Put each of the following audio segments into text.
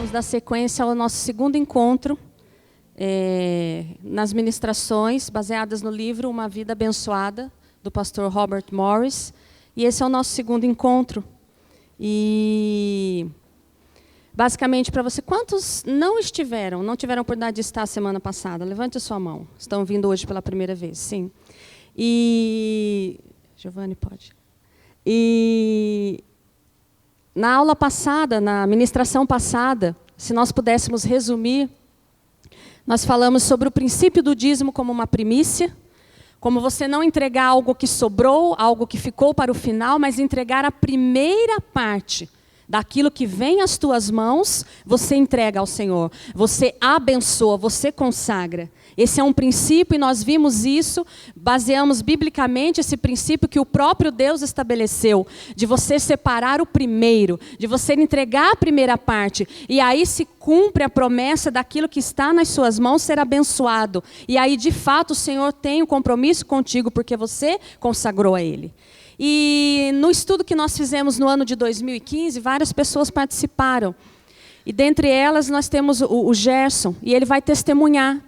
vamos dar sequência ao nosso segundo encontro nas ministrações baseadas no livro Uma Vida Abençoada, do pastor Robert Morris. E esse é o nosso segundo encontro. E, basicamente, para você, quantos não tiveram oportunidade de estar semana passada? Levante a sua mão. Estão vindo hoje pela primeira vez, sim. E... Giovanni, pode. E... Na aula passada, na ministração passada, se nós pudéssemos resumir, nós falamos sobre o princípio do dízimo como uma primícia, como você não entregar algo que sobrou, algo que ficou para o final, mas entregar a primeira parte daquilo que vem às tuas mãos, você entrega ao Senhor. Você abençoa, você consagra. Esse é um princípio e nós vimos isso, baseamos biblicamente esse princípio que o próprio Deus estabeleceu, de você separar o primeiro, de você entregar a primeira parte, e aí se cumpre a promessa daquilo que está nas suas mãos ser abençoado. E aí, de fato, o Senhor tem um compromisso contigo, porque você consagrou a Ele. E no estudo que nós fizemos no ano de 2015, várias pessoas participaram. E dentre elas nós temos o Gerson, e ele vai testemunhar.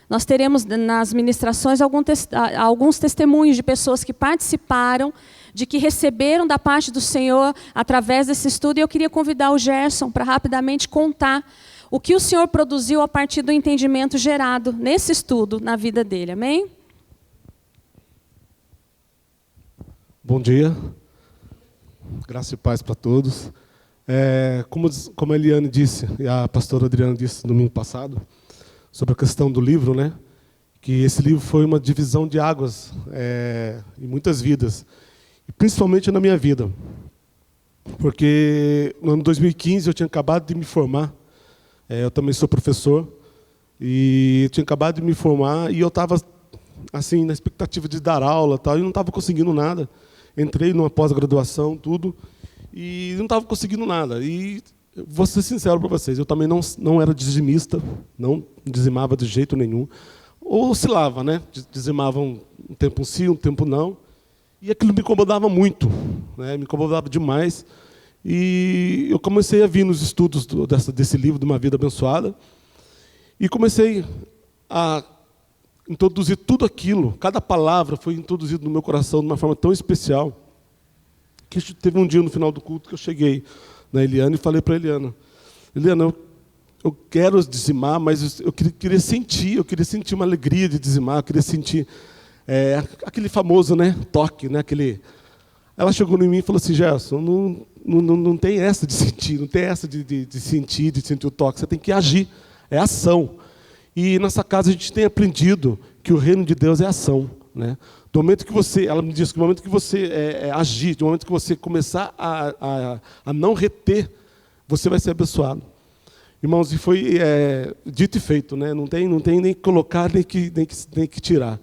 Nós teremos nas ministrações alguns testemunhos de pessoas que participaram, de que receberam da parte do Senhor através desse estudo. E eu queria convidar o Gerson para rapidamente contar o que o Senhor produziu a partir do entendimento gerado nesse estudo na vida dele. Amém? Bom dia, graça e paz para todos. Como a Eliane disse, e a pastora Adriana disse no domingo passado, sobre a questão do livro, né? Que esse livro foi uma divisão de águas em muitas vidas, e principalmente na minha vida. Porque no ano 2015 eu tinha acabado de me formar, eu também sou professor, e eu tinha acabado de me formar, e eu estava assim, na expectativa de dar aula, tal, e não estava conseguindo nada. Entrei numa pós-graduação, tudo, e não estava conseguindo nada. E vou ser sincero para vocês, eu também não era dizimista, não dizimava de jeito nenhum. Ou oscilava, né? Dizimava um tempo sim, um tempo não. E aquilo me incomodava muito, né? Me incomodava demais. E eu comecei a vir nos estudos desse livro, de Uma Vida Abençoada, e comecei a introduzir tudo aquilo, cada palavra foi introduzida no meu coração de uma forma tão especial, que teve um dia no final do culto que eu cheguei na Eliana e falei para a Eliana, eu quero dizimar, mas eu queria sentir uma alegria de dizimar, eu queria sentir aquele famoso, né, toque, né, Ela chegou em mim e falou assim, Gerson, não tem essa de sentir, não tem essa de sentir o toque, você tem que agir, é ação. E nessa casa a gente tem aprendido que o reino de Deus é ação, né? Do momento que você, ela me disse que no momento que você agir, no momento que você começar a não reter, você vai ser abençoado. Irmãos, e foi dito e feito, né? Não tem nem que colocar, nem que tirar.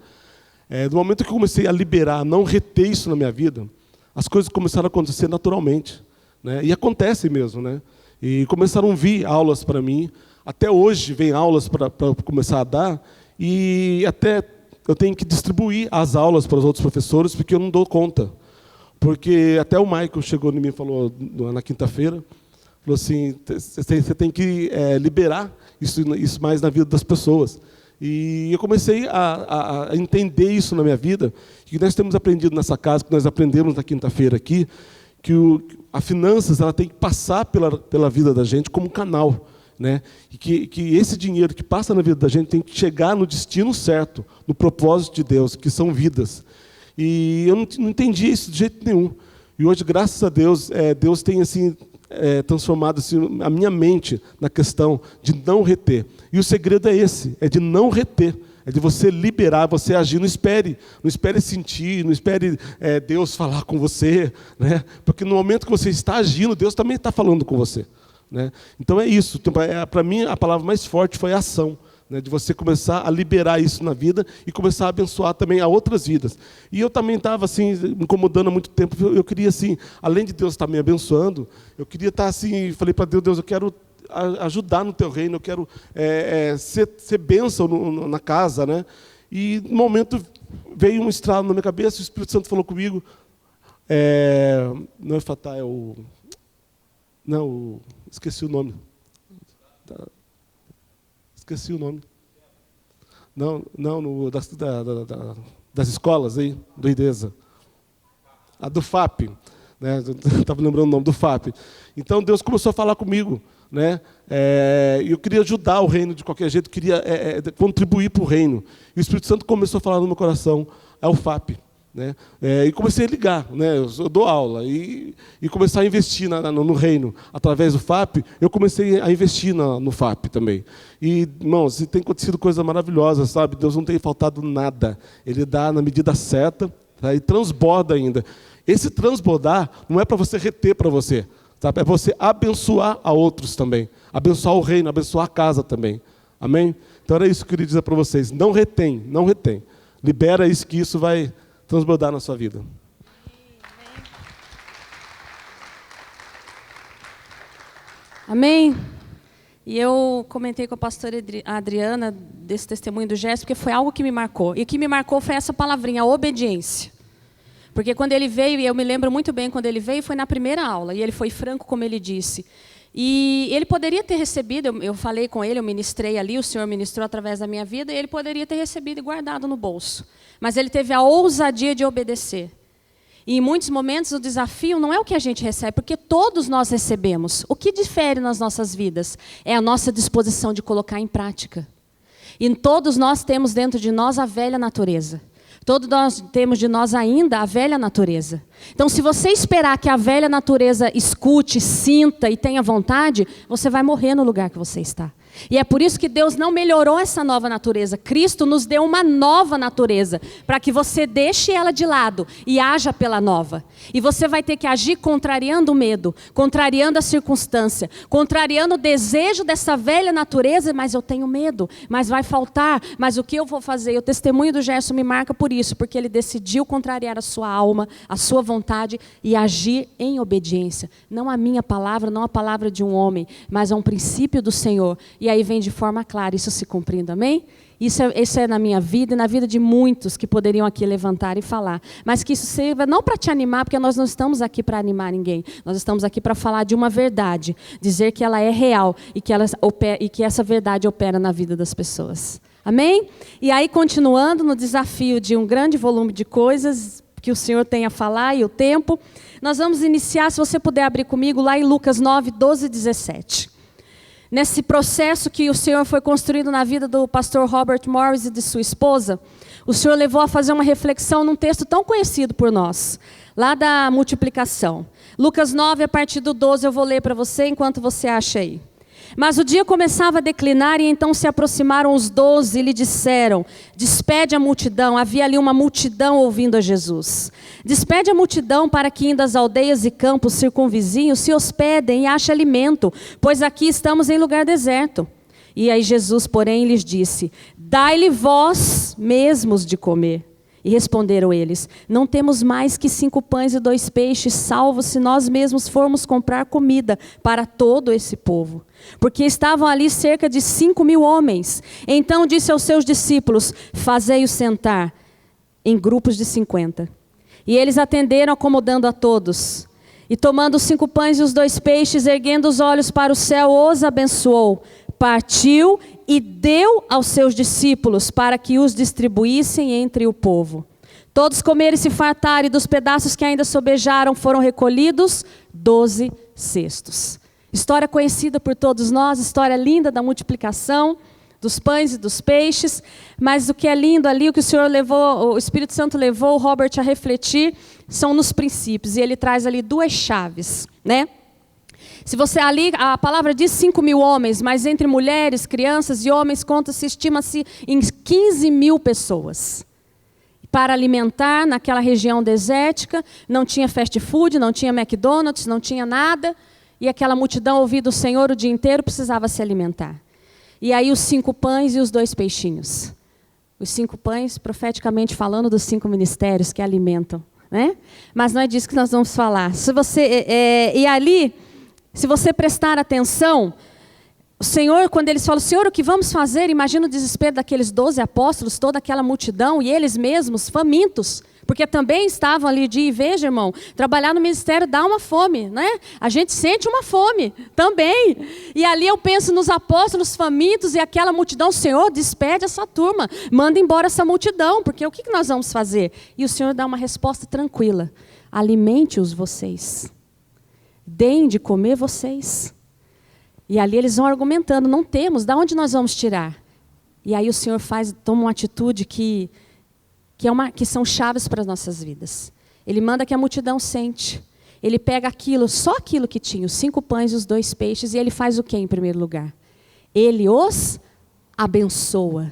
Do momento que eu comecei a liberar, a não reter isso na minha vida, as coisas começaram a acontecer naturalmente, né? E acontece mesmo, né? E começaram a vir aulas para mim. Até hoje vem aulas para começar a dar, e até eu tenho que distribuir as aulas para os outros professores, porque eu não dou conta. Porque até o Michael chegou em mim e falou na quinta-feira, falou assim, você tem que liberar isso mais na vida das pessoas. E eu comecei a entender isso na minha vida, que nós temos aprendido nessa casa, que nós aprendemos na quinta-feira aqui, que a finanças ela tem que passar pela vida da gente como um canal. Né? E que esse dinheiro que passa na vida da gente tem que chegar no destino certo, no propósito de Deus, que são vidas. E eu não entendi isso de jeito nenhum. E hoje, graças a Deus, Deus tem assim, transformado assim, a minha mente na questão de não reter. E o segredo é esse, é de não reter. É de você liberar, você agir, não espere sentir, não espere Deus falar com você, né? Porque no momento que você está agindo, Deus também está falando com você. Né? Então é isso, para mim a palavra mais forte foi a ação, né? De você começar a liberar isso na vida e começar a abençoar também a outras vidas. E eu também estava assim, me incomodando há muito tempo, eu queria assim, além de Deus estar me abençoando, eu queria estar assim, falei para Deus, eu quero ajudar no teu reino, eu quero ser bênção na casa, né? E no momento veio um estralo na minha cabeça, o Espírito Santo falou comigo, não é Fatah, esqueci o nome. Esqueci o nome. Não, das escolas aí, do IDESA. A do FAP. Né? Estava lembrando o nome do FAP. Então, Deus começou a falar comigo. Né? Eu queria ajudar o reino de qualquer jeito, queria contribuir para o reino. E o Espírito Santo começou a falar no meu coração, é o FAP. Né? E comecei a ligar, né? Eu dou aula, e começar a investir no reino. Através do FAP, eu comecei a investir no FAP também. E, irmãos, tem acontecido coisa maravilhosa, sabe? Deus não tem faltado nada. Ele dá na medida certa, tá? E transborda ainda. Esse transbordar não é para você reter para você, tá? É você abençoar a outros também. Abençoar o reino, abençoar a casa também. Amém? Então era isso que eu queria dizer para vocês. Não retém, não retém. Libera isso, que isso vai transbordar na sua vida. Amém? E eu comentei com a pastora Adriana desse testemunho do Gerson, porque foi algo que me marcou. E o que me marcou foi essa palavrinha, a obediência. Porque quando ele veio, e eu me lembro muito bem quando ele veio, foi na primeira aula, e ele foi franco, como ele disse. E ele poderia ter recebido, eu falei com ele, eu ministrei ali, o Senhor ministrou através da minha vida, e ele poderia ter recebido e guardado no bolso. Mas ele teve a ousadia de obedecer. E em muitos momentos o desafio não é o que a gente recebe, porque todos nós recebemos. O que difere nas nossas vidas é a nossa disposição de colocar em prática. E todos nós temos dentro de nós a velha natureza. Todos nós temos de nós ainda a velha natureza. Então, se você esperar que a velha natureza escute, sinta e tenha vontade, você vai morrer no lugar que você está. E é por isso que Deus não melhorou essa nova natureza. Cristo nos deu uma nova natureza, para que você deixe ela de lado e haja pela nova. E você vai ter que agir contrariando o medo, contrariando a circunstância, contrariando o desejo dessa velha natureza, mas eu tenho medo, mas vai faltar, mas o que eu vou fazer? O testemunho do Gerson me marca por isso, porque ele decidiu contrariar a sua alma, a sua vontade e agir em obediência. Não a minha palavra, não a palavra de um homem, mas a um princípio do Senhor. E aí vem de forma clara, isso se cumprindo, amém? Isso é na minha vida e na vida de muitos que poderiam aqui levantar e falar. Mas que isso sirva não para te animar, porque nós não estamos aqui para animar ninguém. Nós estamos aqui para falar de uma verdade, dizer que ela é real e que essa verdade opera na vida das pessoas. Amém? E aí, continuando no desafio de um grande volume de coisas que o Senhor tem a falar e o tempo, nós vamos iniciar, se você puder abrir comigo, lá em Lucas 9, 12 e 17. Nesse processo que o Senhor foi construindo na vida do pastor Robert Morris e de sua esposa, o Senhor levou a fazer uma reflexão num texto tão conhecido por nós, lá da multiplicação. Lucas 9, a partir do 12, eu vou ler para você enquanto você acha aí. Mas o dia começava a declinar e então se aproximaram os 12 e lhe disseram, despede a multidão, havia ali uma multidão ouvindo a Jesus. Despede a multidão para que indo às aldeias e campos circunvizinhos se hospedem e achem alimento, pois aqui estamos em lugar deserto. E aí Jesus, porém, lhes disse, dai-lhe vós mesmos de comer. E responderam eles, não temos mais que 5 pães e 2 peixes, salvo se nós mesmos formos comprar comida para todo esse povo. Porque estavam ali cerca de 5.000 homens. Então disse aos seus discípulos, fazei-os sentar em grupos de 50. E eles atenderam, acomodando a todos. E tomando os 5 pães e os 2 peixes, erguendo os olhos para o céu, os abençoou. Partiu e deu aos seus discípulos para que os distribuíssem entre o povo. Todos comeram e se fartaram, e dos pedaços que ainda sobejaram foram recolhidos 12 cestos. História conhecida por todos nós, história linda da multiplicação dos pães e dos peixes, mas o que é lindo ali, o que o Senhor levou, o Espírito Santo levou o Robert a refletir, são nos princípios, e ele traz ali 2 chaves, né? Se você ali, a palavra diz 5.000 homens, mas entre mulheres, crianças e homens, conta-se, estima-se em 15.000 pessoas. Para alimentar naquela região desértica, não tinha fast food, não tinha McDonald's, não tinha nada, e aquela multidão ouvindo o Senhor o dia inteiro precisava se alimentar. E aí os 5 pães e os 2 peixinhos. Os 5 pães, profeticamente falando, dos 5 ministérios que alimentam, né? Mas não é disso que nós vamos falar. E ali, se você prestar atenção, o Senhor, quando eles falam, Senhor, o que vamos fazer? Imagina o desespero daqueles 12 apóstolos, toda aquela multidão, e eles mesmos, famintos, Porque também estavam ali de, veja, irmão, trabalhar no ministério dá uma fome, né? A gente sente uma fome também. E ali eu penso nos apóstolos famintos e aquela multidão, Senhor, despede essa turma, manda embora essa multidão, porque o que nós vamos fazer? E o Senhor dá uma resposta tranquila: alimente-os vocês, deem de comer vocês. E ali eles vão argumentando, não temos, de onde nós vamos tirar? E aí o Senhor toma uma atitude que são chaves para as nossas vidas. Ele manda que a multidão sente. Ele pega aquilo, só aquilo que tinha, os 5 pães e os 2 peixes, e ele faz o quê em primeiro lugar? Ele os abençoa.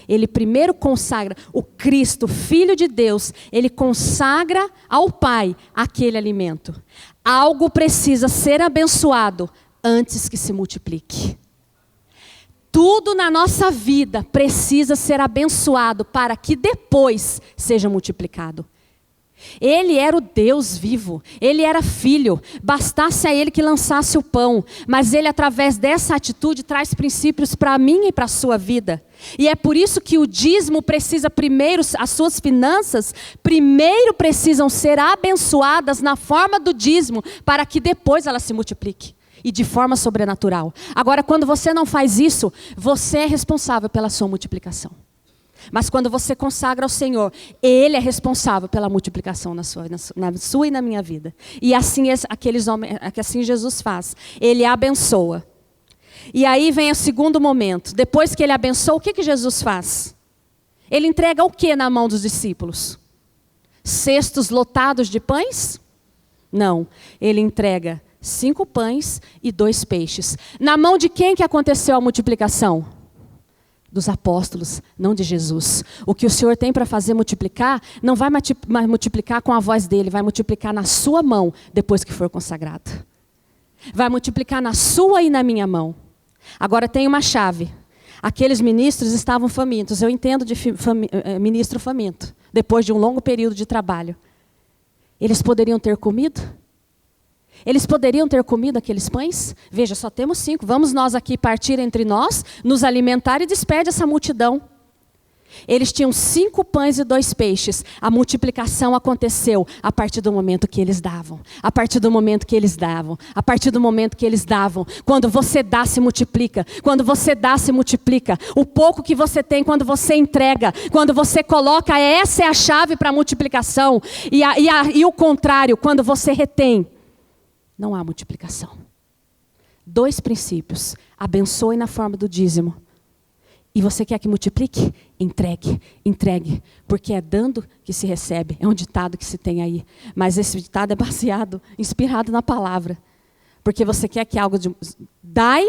Ele primeiro consagra o Cristo, Filho de Deus, ele consagra ao Pai aquele alimento. Algo precisa ser abençoado antes que se multiplique. Tudo na nossa vida precisa ser abençoado para que depois seja multiplicado. Ele era o Deus vivo, ele era filho, bastasse a ele que lançasse o pão, mas ele, através dessa atitude, traz princípios para mim e para a sua vida. E é por isso que o dízimo precisa primeiro, as suas finanças, primeiro precisam ser abençoadas na forma do dízimo, para que depois ela se multiplique. E de forma sobrenatural. Agora, quando você não faz isso, você é responsável pela sua multiplicação. Mas quando você consagra ao Senhor, Ele é responsável pela multiplicação na sua e na minha vida. E assim, assim Jesus faz. Ele abençoa. E aí vem o segundo momento. Depois que Ele abençoa, o que Jesus faz? Ele entrega o que na mão dos discípulos? Cestos lotados de pães? Não. Ele entrega 5 pães e 2 peixes. Na mão de quem que aconteceu a multiplicação? Dos apóstolos, não de Jesus. O que o Senhor tem para fazer multiplicar, não vai multiplicar com a voz dele, vai multiplicar na sua mão, depois que for consagrado. Vai multiplicar na sua e na minha mão. Agora tem uma chave. Aqueles ministros estavam famintos. Eu entendo de ministro faminto, depois de um longo período de trabalho. Eles poderiam ter comido? Eles poderiam ter comido aqueles pães? Veja, só temos 5. Vamos nós aqui partir entre nós, nos alimentar e despede essa multidão. Eles tinham 5 pães e 2 peixes. A multiplicação aconteceu a partir do momento que eles davam. A partir do momento que eles davam. A partir do momento que eles davam. Quando você dá, se multiplica. Quando você dá, se multiplica. O pouco que você tem, quando você entrega, quando você coloca, essa é a chave para a multiplicação. E o contrário, quando você retém, não há multiplicação. 2 princípios. Abençoe na forma do dízimo. E você quer que multiplique? Entregue, entregue. Porque é dando que se recebe. É um ditado que se tem aí. Mas esse ditado é baseado, inspirado na palavra. Porque você quer que algo dai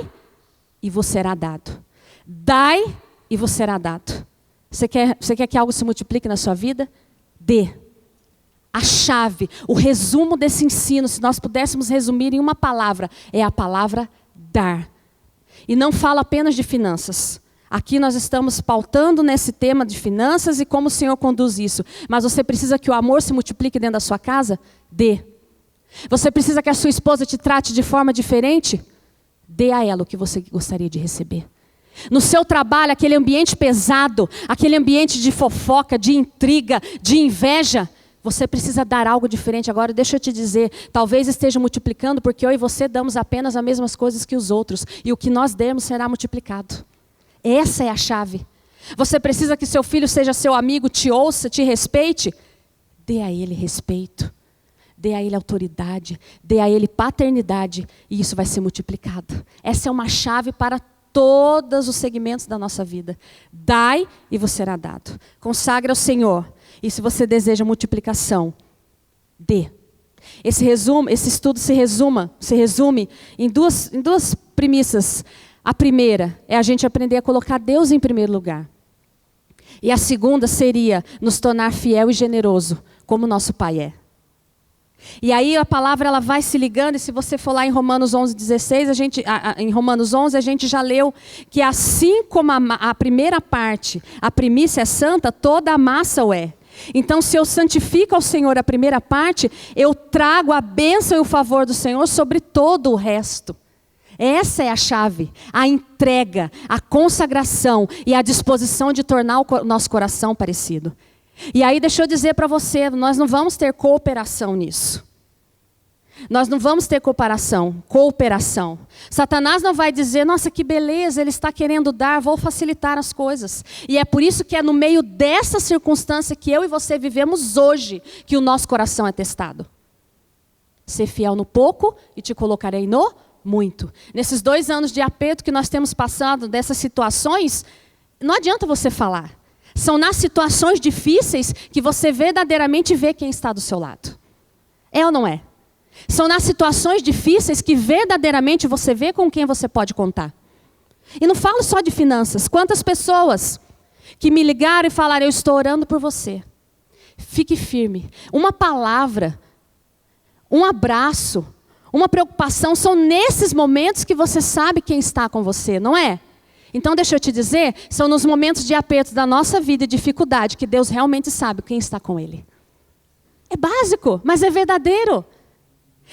e vos será dado. Dai e vos será dado. Você quer que algo se multiplique na sua vida? Dê. A chave, o resumo desse ensino, se nós pudéssemos resumir em uma palavra, é a palavra dar. E não fala apenas de finanças. Aqui nós estamos pautando nesse tema de finanças e como o Senhor conduz isso. Mas você precisa que o amor se multiplique dentro da sua casa? Dê. Você precisa que a sua esposa te trate de forma diferente? Dê a ela o que você gostaria de receber. No seu trabalho, aquele ambiente pesado, aquele ambiente de fofoca, de intriga, de inveja, você precisa dar algo diferente. Agora, deixa eu te dizer, talvez esteja multiplicando porque eu e você damos apenas as mesmas coisas que os outros. E o que nós demos será multiplicado. Essa é a chave. Você precisa que seu filho seja seu amigo, te ouça, te respeite. Dê a ele respeito. Dê a ele autoridade. Dê a ele paternidade. E isso vai ser multiplicado. Essa é uma chave para todos os segmentos da nossa vida. Dai e vos será dado. Consagra ao Senhor. E se você deseja multiplicação, dê. Esse estudo se resume em duas premissas. A primeira é a gente aprender a colocar Deus em primeiro lugar. E a segunda seria nos tornar fiel e generoso, como nosso Pai é. E aí a palavra ela vai se ligando, e se você for lá em Romanos 11:16, em Romanos 11 a gente já leu que assim como a primeira parte, a primícia é santa, toda a massa o é. Então, se eu santifico ao Senhor a primeira parte, eu trago a bênção e o favor do Senhor sobre todo o resto. Essa é a chave, a entrega, a consagração e a disposição de tornar o nosso coração parecido. E aí deixa eu dizer para você, nós não vamos ter cooperação nisso. Nós não vamos ter cooperação. Satanás não vai dizer, nossa, que beleza, ele está querendo dar, vou facilitar as coisas. E é por isso que é no meio dessa circunstância que eu e você vivemos hoje, que o nosso coração é testado. Ser fiel no pouco e te colocarei no muito. Nesses 2 anos de aperto que nós temos passado, dessas situações, não adianta você falar. São nas situações difíceis que você verdadeiramente vê quem está do seu lado. É ou não é? São nas situações difíceis que verdadeiramente você vê com quem você pode contar. E não falo só de finanças. Quantas pessoas que me ligaram e falaram, eu estou orando por você. Fique firme. Uma palavra, um abraço, uma preocupação, são nesses momentos que você sabe quem está com você, não é? Então deixa eu te dizer, são nos momentos de aperto da nossa vida e dificuldade que Deus realmente sabe quem está com Ele. É básico, mas é verdadeiro.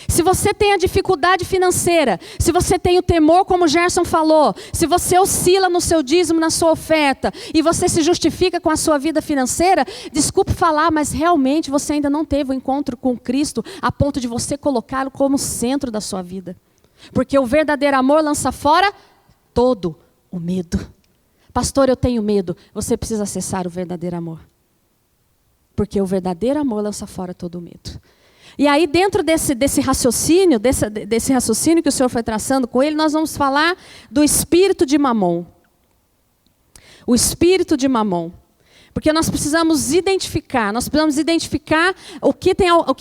Se você tem a dificuldade financeira, se você tem o temor, como o Gerson falou, se você oscila no seu dízimo, na sua oferta, e você se justifica com a sua vida financeira, desculpe falar, mas realmente você ainda não teve o encontro com Cristo a ponto de você colocá-lo como centro da sua vida. Porque o verdadeiro amor lança fora todo o medo. Pastor, eu tenho medo. Você precisa acessar o verdadeiro amor. Porque o verdadeiro amor lança fora todo o medo. E aí dentro desse raciocínio que o Senhor foi traçando com ele, nós vamos falar do espírito de Mamon. O espírito de Mamon. Porque nós precisamos identificar o que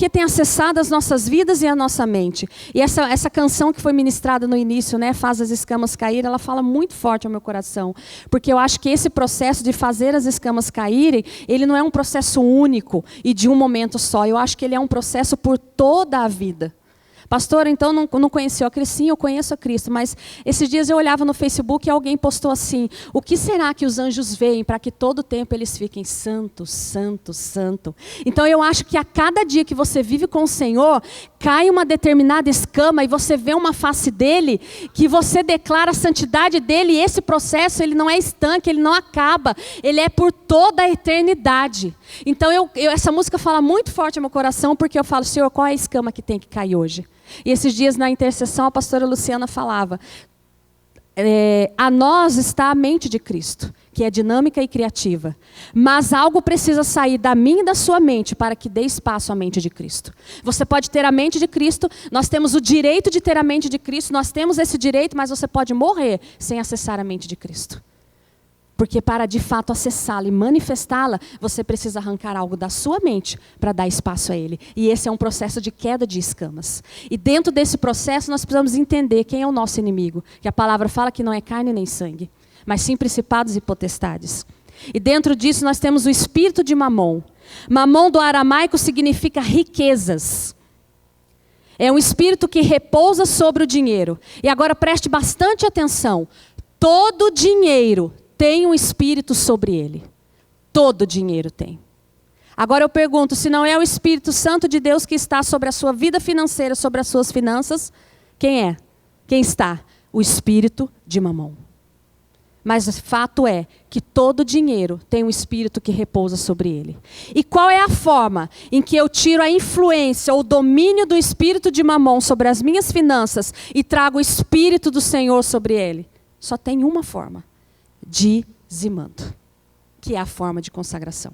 tem acessado as nossas vidas e a nossa mente. E essa canção que foi ministrada no início, né, Faz as Escamas Caírem, ela fala muito forte ao meu coração. Porque eu acho que esse processo de fazer as escamas caírem, ele não é um processo único e de um momento só. Eu acho que ele é um processo por toda a vida. Pastor, então não conheceu a Cristo? Sim, eu conheço a Cristo, mas esses dias eu olhava no Facebook e alguém postou assim, o que será que os anjos veem para que todo tempo eles fiquem santo, santo, santo? Então eu acho que a cada dia que você vive com o Senhor, cai uma determinada escama e você vê uma face dele, que você declara a santidade dele, e esse processo ele não é estanque, ele não acaba, ele é por toda a eternidade. Então essa música fala muito forte no meu coração, porque eu falo, Senhor, qual é a escama que tem que cair hoje? E esses dias na intercessão a pastora Luciana falava, a nós está a mente de Cristo, que é dinâmica e criativa. Mas algo precisa sair da minha e da sua mente para que dê espaço à mente de Cristo. Você pode ter a mente de Cristo, nós temos o direito de ter a mente de Cristo, nós temos esse direito, mas você pode morrer sem acessar a mente de Cristo. Porque para de fato acessá-la e manifestá-la, você precisa arrancar algo da sua mente para dar espaço a ele. E esse é um processo de queda de escamas. E dentro desse processo nós precisamos entender quem é o nosso inimigo. Que a palavra fala que não é carne nem sangue, mas sim principados e potestades. E dentro disso nós temos o espírito de Mamon. Mamon do aramaico significa riquezas. É um espírito que repousa sobre o dinheiro. E agora preste bastante atenção. Todo dinheiro tem um espírito sobre ele. Todo dinheiro tem. Agora eu pergunto, se não é o Espírito Santo de Deus que está sobre a sua vida financeira, sobre as suas finanças, quem é? Quem está? O espírito de Mamon. Mas o fato é que todo dinheiro tem um espírito que repousa sobre ele. E qual é a forma em que eu tiro a influência ou o domínio do espírito de Mamon sobre as minhas finanças e trago o espírito do Senhor sobre ele? Só tem uma forma. Dizimando, que é a forma de consagração.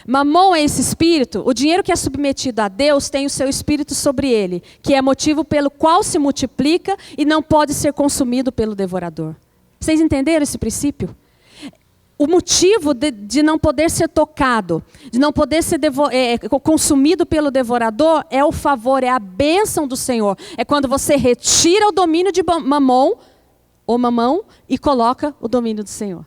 Mamon é esse espírito, o dinheiro que é submetido a Deus tem o seu espírito sobre ele, que é motivo pelo qual se multiplica e não pode ser consumido pelo devorador. Vocês entenderam esse princípio? O motivo de não poder ser tocado, de não poder ser consumido pelo devorador é o favor, é a bênção do Senhor. É quando você retira o domínio de Mamon, ou Mamão, e coloca o domínio do Senhor.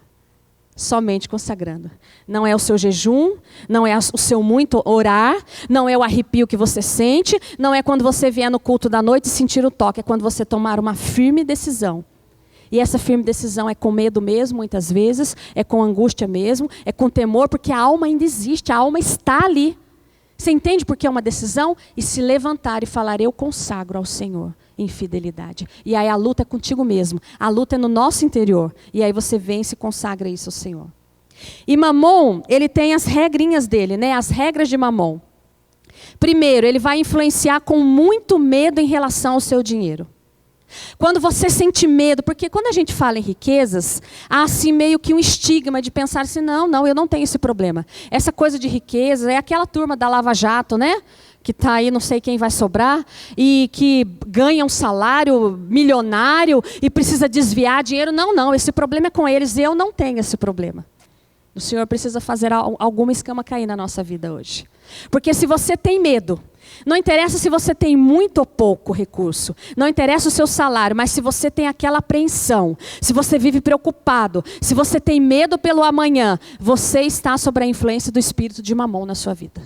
Somente consagrando. Não é o seu jejum, não é o seu muito orar, não é o arrepio que você sente, não é quando você vier no culto da noite e sentir o toque, é quando você tomar uma firme decisão. E essa firme decisão é com medo mesmo, muitas vezes, é com angústia mesmo, é com temor, porque a alma ainda existe, a alma está ali. Você entende por que é uma decisão? E se levantar e falar, eu consagro ao Senhor em fidelidade. E aí a luta é contigo mesmo. A luta é no nosso interior. E aí você vence e consagra isso ao Senhor. E Mamon, ele tem as regrinhas dele, né? As regras de Mamon. Primeiro, ele vai influenciar com muito medo em relação ao seu dinheiro. Quando você sente medo, porque quando a gente fala em riquezas, há assim meio que um estigma de pensar assim, não, eu não tenho esse problema. Essa coisa de riqueza é aquela turma da Lava Jato, né? Que está aí, não sei quem vai sobrar, e que ganha um salário milionário e precisa desviar dinheiro. Não, esse problema é com eles, eu não tenho esse problema. O Senhor precisa fazer alguma escama cair na nossa vida hoje. Porque se você tem medo, não interessa se você tem muito ou pouco recurso, não interessa o seu salário, mas se você tem aquela apreensão, se você vive preocupado, se você tem medo pelo amanhã, você está sob a influência do espírito de Mamon na sua vida.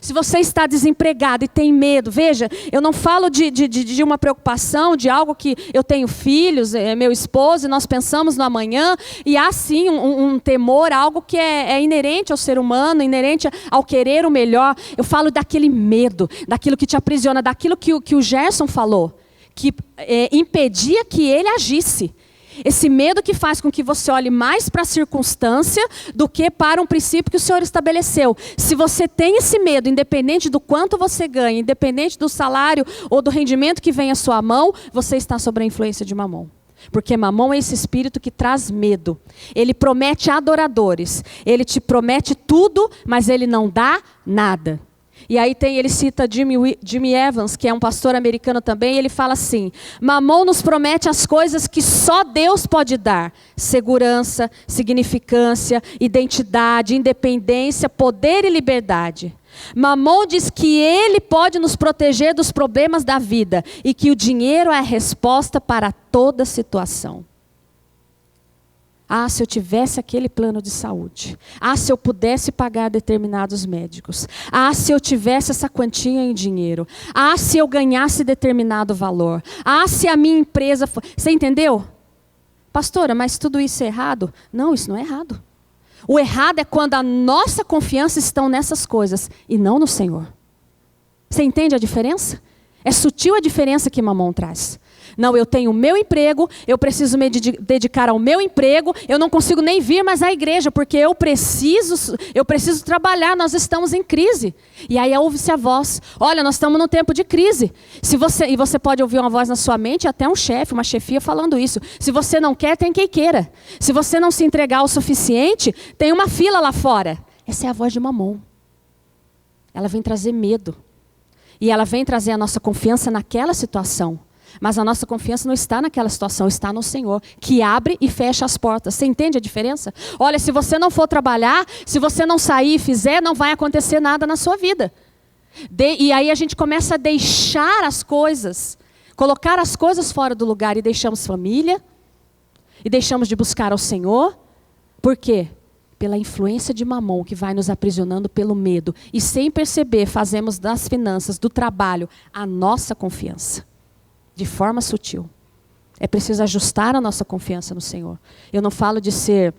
Se você está desempregado e tem medo, veja, eu não falo de uma preocupação, de algo que eu tenho filhos, meu esposo, e nós pensamos no amanhã, e há sim um temor, algo que é inerente ao ser humano, inerente ao querer o melhor. Eu falo daquele medo, daquilo que te aprisiona, daquilo que o Gerson falou, que impedia que ele agisse. Esse medo que faz com que você olhe mais para a circunstância do que para um princípio que o Senhor estabeleceu. Se você tem esse medo, independente do quanto você ganha, independente do salário ou do rendimento que vem à sua mão, você está sob a influência de Mamon. Porque Mamon é esse espírito que traz medo. Ele promete adoradores. Ele te promete tudo, mas ele não dá nada. E aí ele cita Jimmy Evans, que é um pastor americano também, e ele fala assim: Mamon nos promete as coisas que só Deus pode dar: segurança, significância, identidade, independência, poder e liberdade. Mamon diz que ele pode nos proteger dos problemas da vida e que o dinheiro é a resposta para toda situação. Ah, se eu tivesse aquele plano de saúde. Ah, se eu pudesse pagar determinados médicos. Ah, se eu tivesse essa quantia em dinheiro. Ah, se eu ganhasse determinado valor. Ah, se a minha empresa... Você entendeu? Pastora, mas tudo isso é errado? Não, isso não é errado. O errado é quando a nossa confiança está nessas coisas e não no Senhor. Você entende a diferença? É sutil a diferença que Mamon traz. Não, eu tenho o meu emprego, eu preciso me dedicar ao meu emprego, eu não consigo nem vir mais à igreja, porque eu preciso trabalhar, nós estamos em crise. E aí ouve-se a voz: olha, nós estamos num tempo de crise. E você pode ouvir uma voz na sua mente, até um chefe, uma chefia falando isso. Se você não quer, tem quem queira. Se você não se entregar o suficiente, tem uma fila lá fora. Essa é a voz de Mamon. Ela vem trazer medo. E ela vem trazer a nossa confiança naquela situação. Mas a nossa confiança não está naquela situação, está no Senhor, que abre e fecha as portas. Você entende a diferença? Olha, se você não for trabalhar, se você não sair e fizer, não vai acontecer nada na sua vida. E aí a gente começa a deixar as coisas, colocar as coisas fora do lugar e deixamos família, e deixamos de buscar ao Senhor. Por quê? Pela influência de Mamon, que vai nos aprisionando pelo medo. E sem perceber, fazemos das finanças, do trabalho, a nossa confiança. De forma sutil. É preciso ajustar a nossa confiança no Senhor. Eu não falo de ser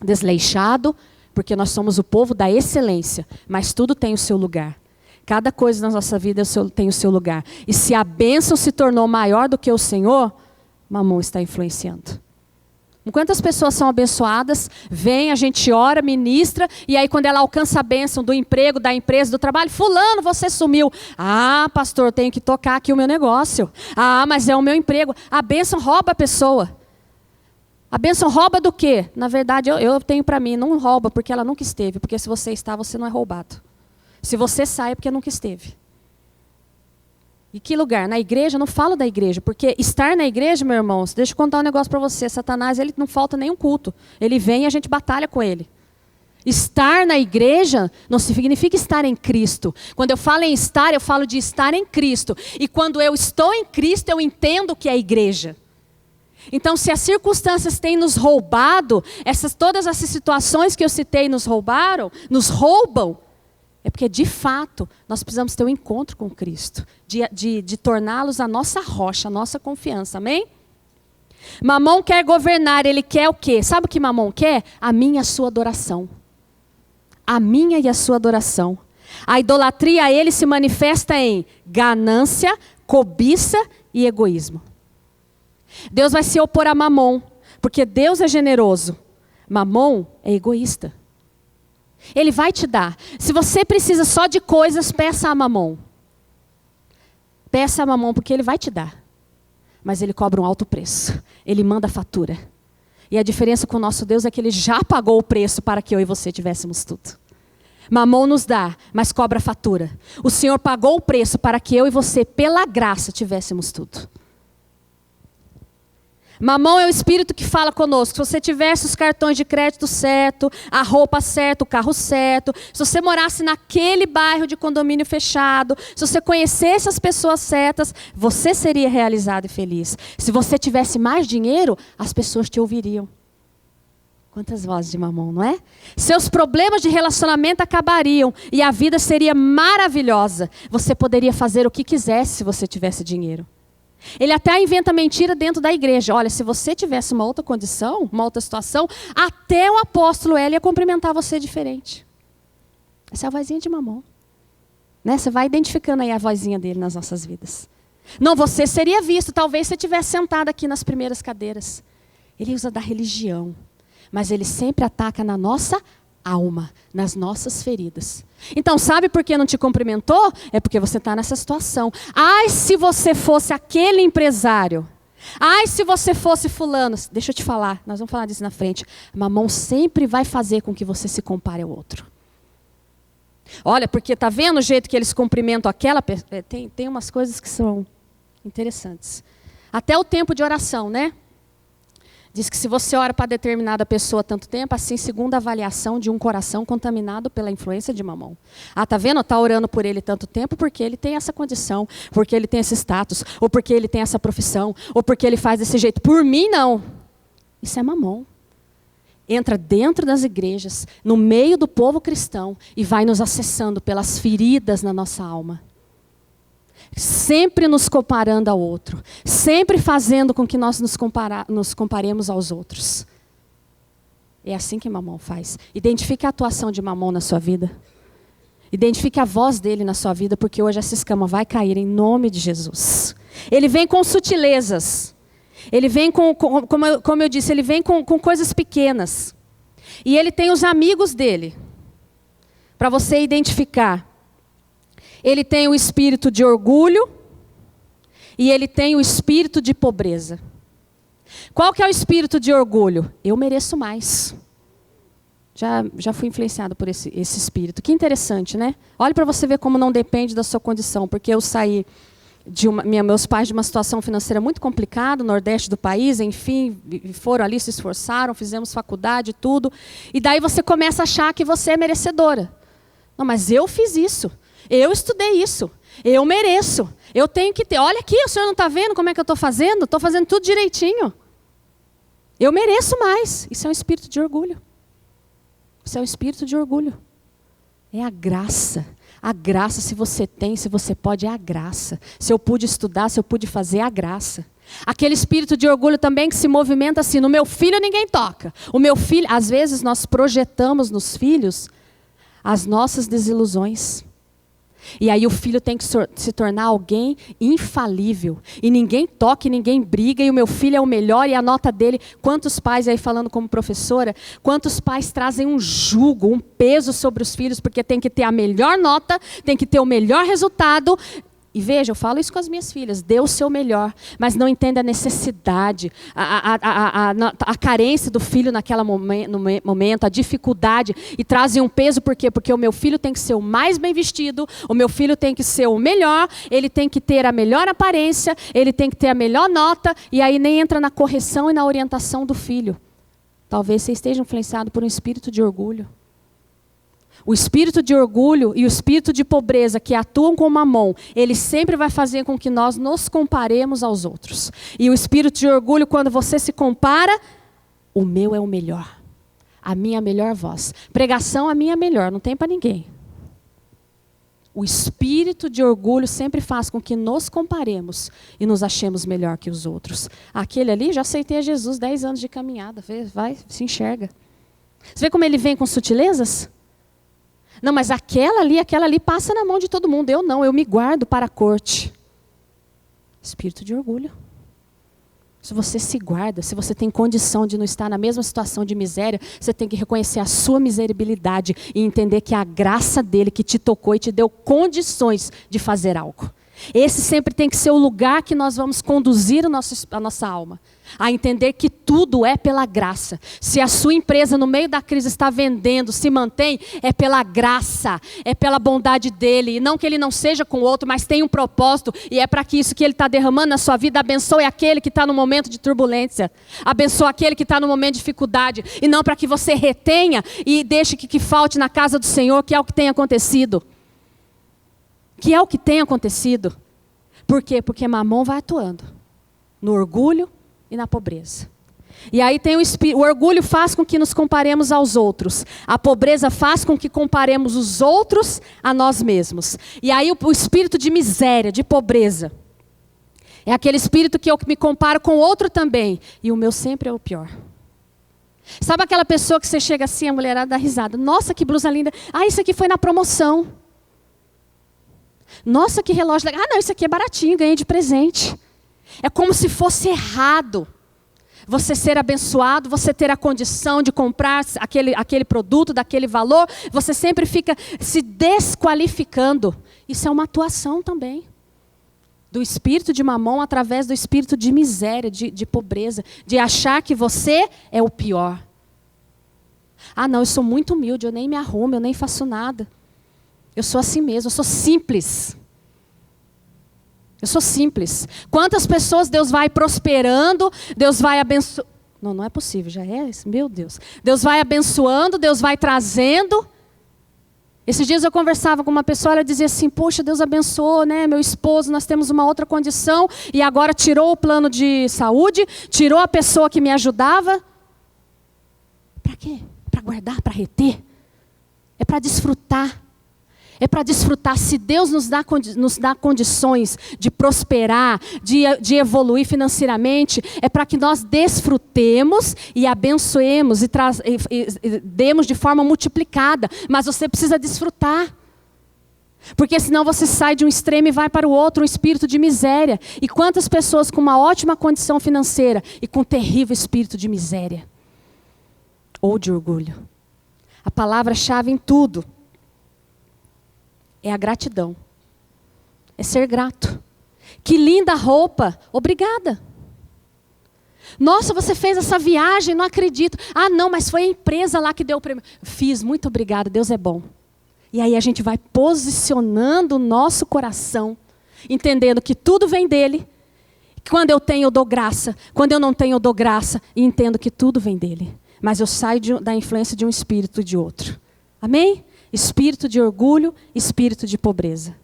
desleixado, porque nós somos o povo da excelência, mas tudo tem o seu lugar. Cada coisa na nossa vida tem o seu lugar. E se a bênção se tornou maior do que o Senhor, Mamon está influenciando. Quantas pessoas são abençoadas, vem, a gente ora, ministra, e aí quando ela alcança a bênção do emprego, da empresa, do trabalho, fulano, você sumiu. Ah, pastor, eu tenho que tocar aqui o meu negócio. Ah, mas é o meu emprego. A bênção rouba a pessoa. A bênção rouba do quê? Na verdade, eu tenho para mim, não rouba porque ela nunca esteve, porque se você está, você não é roubado. Se você sai, é porque nunca esteve. E que lugar? Na igreja? Eu não falo da igreja, porque estar na igreja, meu irmão, deixa eu contar um negócio para você. Satanás, ele não falta nenhum culto. Ele vem e a gente batalha com ele. Estar na igreja não significa estar em Cristo. Quando eu falo em estar, eu falo de estar em Cristo. E quando eu estou em Cristo, eu entendo o que é igreja. Então, se as circunstâncias têm nos roubado, todas essas situações que eu citei nos roubam, é porque, de fato, nós precisamos ter um encontro com Cristo. De torná-los a nossa rocha, a nossa confiança. Amém? Mamon quer governar, ele quer o quê? Sabe o que Mamon quer? A minha e a sua adoração. A minha e a sua adoração. A idolatria a ele se manifesta em ganância, cobiça e egoísmo. Deus vai se opor a Mamon, porque Deus é generoso. Mamon é egoísta. Ele vai te dar. Se você precisa só de coisas, peça a Mamon. Peça a Mamon, porque ele vai te dar. Mas ele cobra um alto preço. Ele manda a fatura. E a diferença com o nosso Deus é que ele já pagou o preço para que eu e você tivéssemos tudo. Mamon nos dá, mas cobra a fatura. O Senhor pagou o preço para que eu e você, pela graça, tivéssemos tudo. Mamon é o espírito que fala conosco. Se você tivesse os cartões de crédito certo, a roupa certa, o carro certo, se você morasse naquele bairro de condomínio fechado, se você conhecesse as pessoas certas, você seria realizado e feliz. Se você tivesse mais dinheiro, as pessoas te ouviriam. Quantas vozes de Mamon, não é? Seus problemas de relacionamento acabariam e a vida seria maravilhosa. Você poderia fazer o que quisesse se você tivesse dinheiro. Ele até inventa mentira dentro da igreja. Olha, se você tivesse uma outra condição, uma outra situação, até o apóstolo Hélio ia cumprimentar você diferente. Essa é a vozinha de Mamon. Né? Você vai identificando aí a vozinha dele nas nossas vidas. Não, você seria visto, talvez você estivesse sentado aqui nas primeiras cadeiras. Ele usa da religião, mas ele sempre ataca na nossa alma, nas nossas feridas. Então, sabe por que não te cumprimentou? É porque você está nessa situação. Ai, se você fosse aquele empresário. Ai, se você fosse fulano. Deixa eu te falar, nós vamos falar disso na frente. Mamon sempre vai fazer com que você se compare ao outro. Olha, porque está vendo o jeito que eles cumprimentam aquela pessoa? Tem umas coisas que são interessantes. Até o tempo de oração, né? Diz que se você ora para determinada pessoa tanto tempo, assim, segundo a avaliação de um coração contaminado pela influência de Mamon. Ah, tá vendo? Está orando por ele tanto tempo porque ele tem essa condição, porque ele tem esse status, ou porque ele tem essa profissão, ou porque ele faz desse jeito. Por mim, não. Isso é Mamon. Entra dentro das igrejas, no meio do povo cristão, e vai nos acessando pelas feridas na nossa alma. Sempre nos comparando ao outro. Sempre fazendo com que nós nos comparemos aos outros. É assim que Mamon faz. Identifique a atuação de Mamon na sua vida. Identifique a voz dele na sua vida, porque hoje essa escama vai cair em nome de Jesus. Ele vem com sutilezas. Ele vem como eu disse, ele vem com coisas pequenas. E ele tem os amigos dele. Para você identificar. Ele tem o espírito de orgulho e ele tem o espírito de pobreza. Qual que é o espírito de orgulho? Eu mereço mais. Já fui influenciado por esse espírito. Que interessante, né? Olha para você ver como não depende da sua condição. Porque eu saí meus pais de uma situação financeira muito complicada, no nordeste do país, enfim, foram ali, se esforçaram, fizemos faculdade, tudo. E daí você começa a achar que você é merecedora. Não, mas eu fiz isso. Eu estudei isso, eu mereço, eu tenho que ter. Olha aqui, o senhor não está vendo como é que eu estou fazendo? Estou fazendo tudo direitinho. Eu mereço mais. Isso é um espírito de orgulho. Isso é um espírito de orgulho. É a graça. A graça, se você tem, se você pode, é a graça. Se eu pude estudar, se eu pude fazer, é a graça. Aquele espírito de orgulho também que se movimenta assim, no meu filho ninguém toca. O meu filho, às vezes nós projetamos nos filhos as nossas desilusões. E aí o filho tem que se tornar alguém infalível. E ninguém toca, e ninguém briga, e o meu filho é o melhor, e a nota dele... Quantos pais, aí falando como professora, quantos pais trazem um jugo, um peso sobre os filhos, porque tem que ter a melhor nota, tem que ter o melhor resultado... E veja, eu falo isso com as minhas filhas, dê o seu melhor, mas não entenda a necessidade, a carência do filho naquele momento, a dificuldade, e trazem um peso, por quê? Porque o meu filho tem que ser o mais bem vestido, o meu filho tem que ser o melhor, ele tem que ter a melhor aparência, ele tem que ter a melhor nota, e aí nem entra na correção e na orientação do filho. Talvez você esteja influenciado por um espírito de orgulho. O espírito de orgulho e o espírito de pobreza que atuam com Mamon, ele sempre vai fazer com que nós nos comparemos aos outros. E o espírito de orgulho, quando você se compara, o meu é o melhor. A minha melhor voz. Pregação, a minha melhor, não tem para ninguém. O espírito de orgulho sempre faz com que nos comparemos e nos achemos melhor que os outros. Aquele ali, já aceitei a Jesus, 10 anos de caminhada, vai, se enxerga. Você vê como ele vem com sutilezas? Não, mas aquela ali passa na mão de todo mundo. Eu não, eu me guardo para a corte. Espírito de orgulho. Se você se guarda, se você tem condição de não estar na mesma situação de miséria, você tem que reconhecer a sua miserabilidade e entender que é a graça dele que te tocou e te deu condições de fazer algo. Esse sempre tem que ser o lugar que nós vamos conduzir a nossa alma. A entender que tudo é pela graça. Se a sua empresa no meio da crise está vendendo, se mantém, é pela graça, é pela bondade dele. E não que ele não seja com o outro, mas tem um propósito. E é para que isso que ele está derramando na sua vida, abençoe aquele que está no momento de turbulência. Abençoe aquele que está no momento de dificuldade. E não para que você retenha e deixe que falte na casa do Senhor, que é o que tem acontecido. Que é o que tem acontecido. Por quê? Porque Mamon vai atuando no orgulho e na pobreza. E aí tem o orgulho faz com que nos comparemos aos outros. A pobreza faz com que comparemos os outros a nós mesmos. E aí o espírito de miséria, de pobreza, é aquele espírito que eu me comparo com o outro também. E o meu sempre é o pior. Sabe aquela pessoa que você chega assim, a mulherada dá risada. Nossa, que blusa linda. Ah, isso aqui foi na promoção. Nossa, que relógio legal. Ah, não, isso aqui é baratinho, ganhei de presente. É como se fosse errado você ser abençoado, você ter a condição de comprar aquele produto, daquele valor. Você sempre fica se desqualificando. Isso é uma atuação também do espírito de Mamon através do espírito de miséria, de pobreza, de achar que você é o pior. Ah, não, eu sou muito humilde, eu nem me arrumo, eu nem faço nada. Eu sou assim mesmo, eu sou simples. Eu sou simples. Quantas pessoas Deus vai prosperando, Deus vai abençoando. Não, não é possível, já é isso? Meu Deus. Deus vai abençoando, Deus vai trazendo. Esses dias eu conversava com uma pessoa, ela dizia assim, poxa, Deus abençoou, né, meu esposo, nós temos uma outra condição, e agora tirou o plano de saúde, tirou a pessoa que me ajudava. Para quê? Para guardar, para reter. É para desfrutar. É para desfrutar. Se Deus nos dá condições de prosperar, de evoluir financeiramente, é para que nós desfrutemos e abençoemos e demos de forma multiplicada. Mas você precisa desfrutar. Porque senão você sai de um extremo e vai para o outro, um espírito de miséria. E quantas pessoas com uma ótima condição financeira e com um terrível espírito de miséria? Ou de orgulho. A palavra-chave em tudo é a gratidão. É ser grato. Que linda roupa. Obrigada. Nossa, você fez essa viagem, não acredito. Ah, não, mas foi a empresa lá que deu o prêmio. Fiz, muito obrigada, Deus é bom. E aí a gente vai posicionando o nosso coração, entendendo que tudo vem dele. Quando eu tenho, eu dou graça. Quando eu não tenho, eu dou graça. E entendo que tudo vem dele. Mas eu saio da influência de um espírito e de outro. Amém? Espírito de orgulho, espírito de pobreza.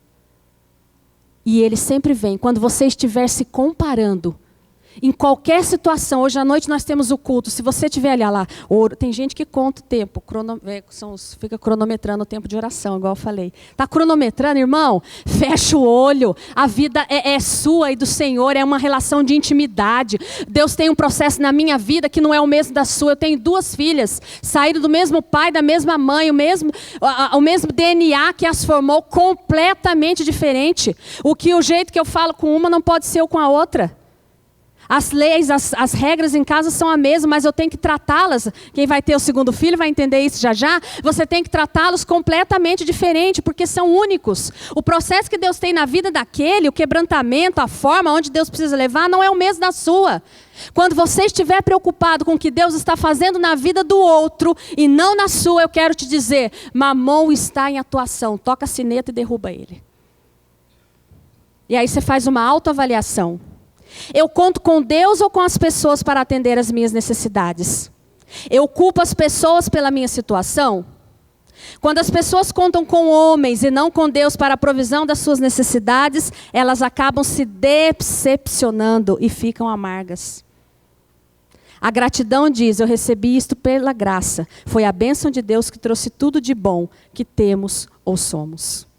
E ele sempre vem. Quando você estiver se comparando, em qualquer situação, hoje à noite nós temos o culto, se você estiver ali lá, tem gente que conta o tempo, fica cronometrando o tempo de oração, igual eu falei. Está cronometrando, irmão? Fecha o olho, a vida é sua e do Senhor, é uma relação de intimidade. Deus tem um processo na minha vida que não é o mesmo da sua. Eu tenho 2 filhas, saíram do mesmo pai, da mesma mãe, o mesmo DNA que as formou, completamente diferente. O jeito que eu falo com uma não pode ser eu com a outra. As leis, as regras em casa são a mesma, mas eu tenho que tratá-las. Quem vai ter o segundo filho vai entender isso já já. Você tem que tratá-los completamente diferente, porque são únicos. O processo que Deus tem na vida daquele, o quebrantamento, a forma onde Deus precisa levar, não é o mesmo da sua. Quando você estiver preocupado com o que Deus está fazendo na vida do outro e não na sua, eu quero te dizer, Mamon está em atuação. Toca a sineta e derruba ele. E aí você faz uma autoavaliação. Eu conto com Deus ou com as pessoas para atender as minhas necessidades? Eu culpo as pessoas pela minha situação? Quando as pessoas contam com homens e não com Deus para a provisão das suas necessidades, elas acabam se decepcionando e ficam amargas. A gratidão diz, eu recebi isto pela graça. Foi a bênção de Deus que trouxe tudo de bom que temos ou somos.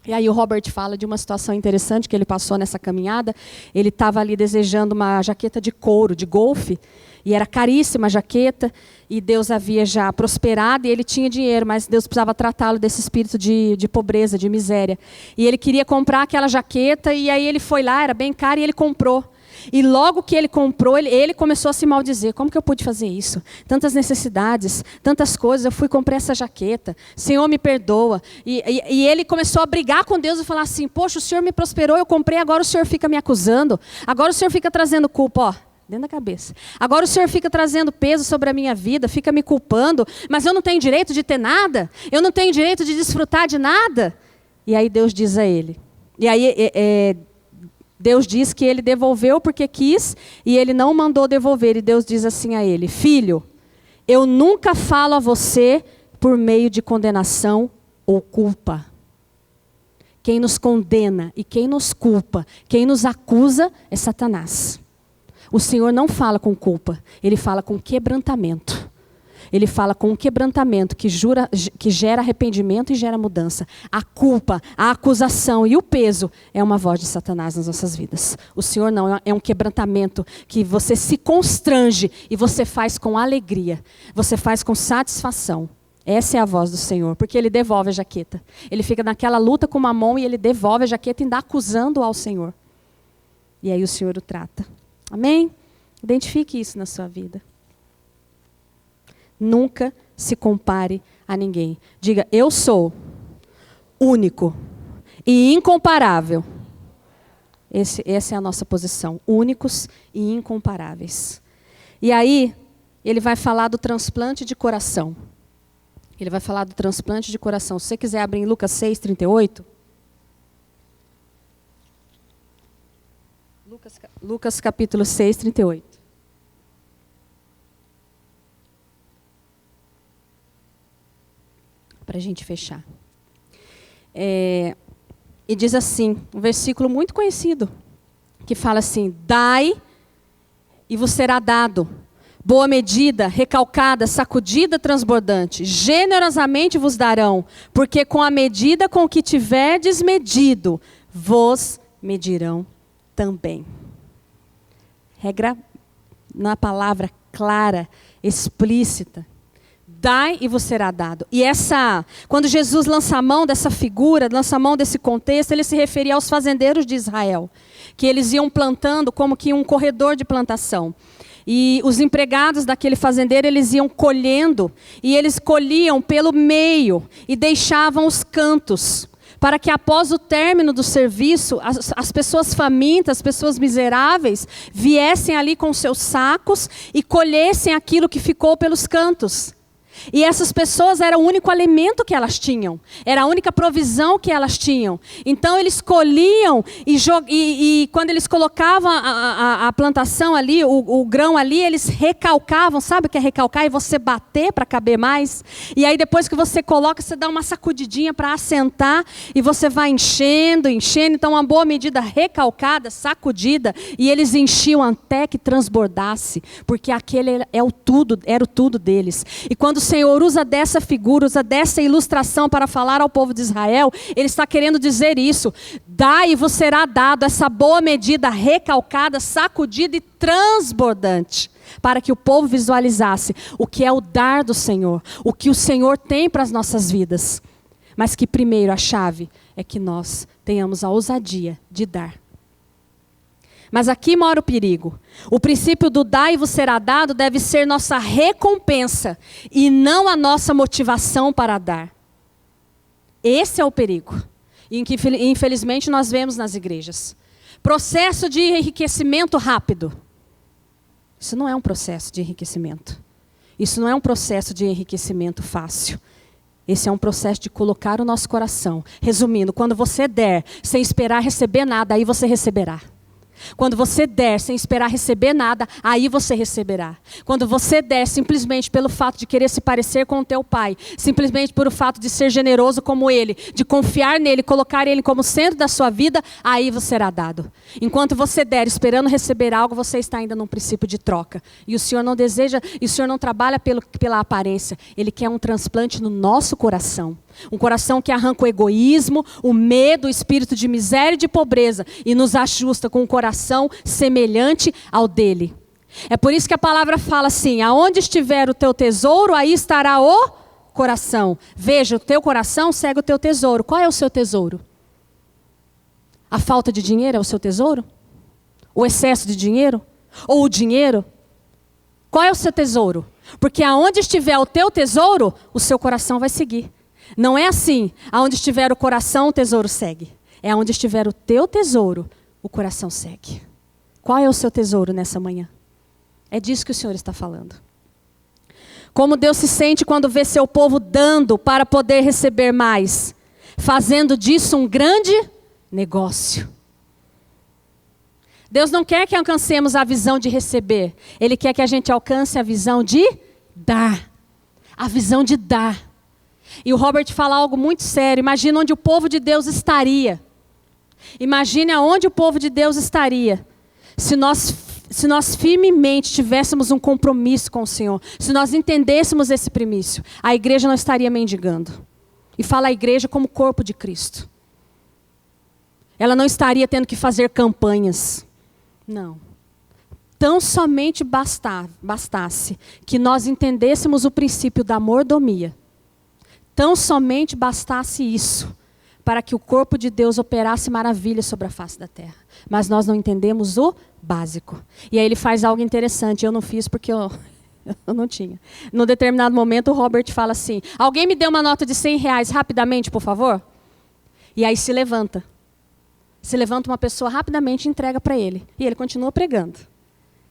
E aí o Robert fala de uma situação interessante que ele passou nessa caminhada. Ele estava ali desejando uma jaqueta de couro, de golfe, e era caríssima a jaqueta, e Deus havia já prosperado, e ele tinha dinheiro, mas Deus precisava tratá-lo desse espírito de pobreza, de miséria. E ele queria comprar aquela jaqueta, e aí ele foi lá, era bem cara, e ele comprou. E logo que ele comprou, ele começou a se maldizer. Como que eu pude fazer isso? Tantas necessidades, tantas coisas. Eu fui e comprei essa jaqueta. Senhor, me perdoa. E ele começou a brigar com Deus e falar assim, poxa, o Senhor me prosperou, eu comprei, agora o Senhor fica me acusando. Agora o Senhor fica trazendo culpa, ó, dentro da cabeça. Agora o Senhor fica trazendo peso sobre a minha vida, fica me culpando. Mas eu não tenho direito de ter nada? Eu não tenho direito de desfrutar de nada? E aí Deus diz a ele. E aí Deus diz que ele devolveu porque quis e ele não mandou devolver. E Deus diz assim a ele, filho, eu nunca falo a você por meio de condenação ou culpa. Quem nos condena e quem nos culpa, quem nos acusa é Satanás. O Senhor não fala com culpa, Ele fala com quebrantamento. Ele fala com um quebrantamento que gera arrependimento e gera mudança. A culpa, a acusação e o peso é uma voz de Satanás nas nossas vidas. O Senhor não, é um quebrantamento que você se constrange e você faz com alegria. Você faz com satisfação. Essa é a voz do Senhor, porque Ele devolve a jaqueta. Ele fica naquela luta com Mamon e Ele devolve a jaqueta e ainda acusando ao Senhor. E aí o Senhor o trata. Amém? Identifique isso na sua vida. Nunca se compare a ninguém. Diga, eu sou único e incomparável. Essa é a nossa posição. Únicos e incomparáveis. E aí, ele vai falar do transplante de coração. Ele vai falar do transplante de coração. Se você quiser abrir em Lucas 6:38. Lucas capítulo 6:38. Para a gente fechar. E diz assim, um versículo muito conhecido, que fala assim, dai e vos será dado, boa medida, recalcada, sacudida, transbordante, generosamente vos darão, porque com a medida com que tiverdes medido, vos medirão também. Regra na palavra clara, explícita. Dai e vos será dado. E quando Jesus lança a mão dessa figura, lança a mão desse contexto, ele se referia aos fazendeiros de Israel, que eles iam plantando como que um corredor de plantação. E os empregados daquele fazendeiro, eles iam colhendo, e eles colhiam pelo meio e deixavam os cantos, para que após o término do serviço, as pessoas famintas, as pessoas miseráveis, viessem ali com seus sacos e colhessem aquilo que ficou pelos cantos. E essas pessoas era o único alimento que elas tinham. Era a única provisão que elas tinham. Então eles colhiam e quando eles colocavam a plantação ali, o grão ali, eles recalcavam. Sabe o que é recalcar? E você bater para caber mais. E aí depois que você coloca, você dá uma sacudidinha para assentar. E você vai enchendo, enchendo. Então uma boa medida recalcada, sacudida. E eles enchiam até que transbordasse. Porque aquele era o tudo deles. E quando o Senhor usa dessa figura, usa dessa ilustração para falar ao povo de Israel, Ele está querendo dizer isso. Dai e vos será dado essa boa medida recalcada, sacudida e transbordante, para que o povo visualizasse o que é o dar do Senhor, o que o Senhor tem para as nossas vidas. Mas que primeiro a chave é que nós tenhamos a ousadia de dar. Mas aqui mora o perigo. O princípio do dar e vos será dado deve ser nossa recompensa e não a nossa motivação para dar. Esse é o perigo. E que infelizmente nós vemos nas igrejas. Processo de enriquecimento rápido. Isso não é um processo de enriquecimento. Isso não é um processo de enriquecimento fácil. Esse é um processo de colocar o nosso coração. Resumindo, quando você der sem esperar receber nada, aí você receberá. Quando você der sem esperar receber nada, aí você receberá. Quando você der simplesmente pelo fato de querer se parecer com o teu pai, simplesmente por o fato de ser generoso como ele, de confiar nele, colocar ele como centro da sua vida, aí você será dado. Enquanto você der esperando receber algo, você está ainda num princípio de troca. E o Senhor não deseja, e o Senhor não trabalha pela aparência. Ele quer um transplante no nosso coração. Um coração que arranca o egoísmo, o medo, o espírito de miséria e de pobreza e nos ajusta com um coração semelhante ao dele. É por isso que a palavra fala assim, aonde estiver o teu tesouro, aí estará o coração. Veja, o teu coração segue o teu tesouro. Qual é o seu tesouro? A falta de dinheiro é o seu tesouro? O excesso de dinheiro? Ou o dinheiro? Qual é o seu tesouro? Porque aonde estiver o teu tesouro, o seu coração vai seguir. Não é assim, aonde estiver o coração, o tesouro segue. É aonde estiver o teu tesouro, o coração segue. Qual é o seu tesouro nessa manhã? É disso que o Senhor está falando. Como Deus se sente quando vê seu povo dando para poder receber mais, fazendo disso um grande negócio. Deus não quer que alcancemos a visão de receber. Ele quer que a gente alcance a visão de dar. A visão de dar. E o Robert fala algo muito sério. Imagina onde o povo de Deus estaria. Imagine aonde o povo de Deus estaria. Se nós firmemente tivéssemos um compromisso com o Senhor. Se nós entendêssemos esse primício. A igreja não estaria mendigando. E fala a igreja como corpo de Cristo. Ela não estaria tendo que fazer campanhas. Não. Tão somente bastasse que nós entendêssemos o princípio da mordomia. Tão somente bastasse isso para que o corpo de Deus operasse maravilhas sobre a face da terra. Mas nós não entendemos o básico. E aí ele faz algo interessante. Eu não fiz porque eu não tinha. Num determinado momento o Robert fala assim, alguém me dê uma nota de R$100 rapidamente, por favor? E aí se levanta. Se levanta uma pessoa rapidamente e entrega para ele. E ele continua pregando.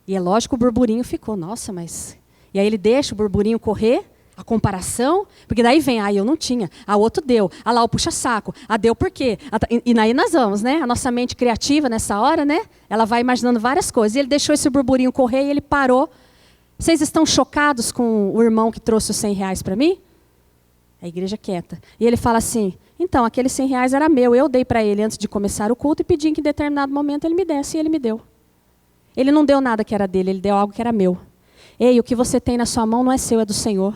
E é lógico, o burburinho ficou. Nossa, mas... E aí ele deixa o burburinho correr, a comparação, porque daí vem, eu não tinha, o outro deu, lá o puxa-saco, deu por quê? E aí nós vamos, né? A nossa mente criativa nessa hora, né? Ela vai imaginando várias coisas. E ele deixou esse burburinho correr e ele parou. Vocês estão chocados com o irmão que trouxe os R$100 para mim? A igreja quieta. E ele fala assim, então, aqueles R$100 era meu, eu dei para ele antes de começar o culto e pedi que em determinado momento ele me desse e ele me deu. Ele não deu nada que era dele, ele deu algo que era meu. Ei, o que você tem na sua mão não é seu, é do Senhor.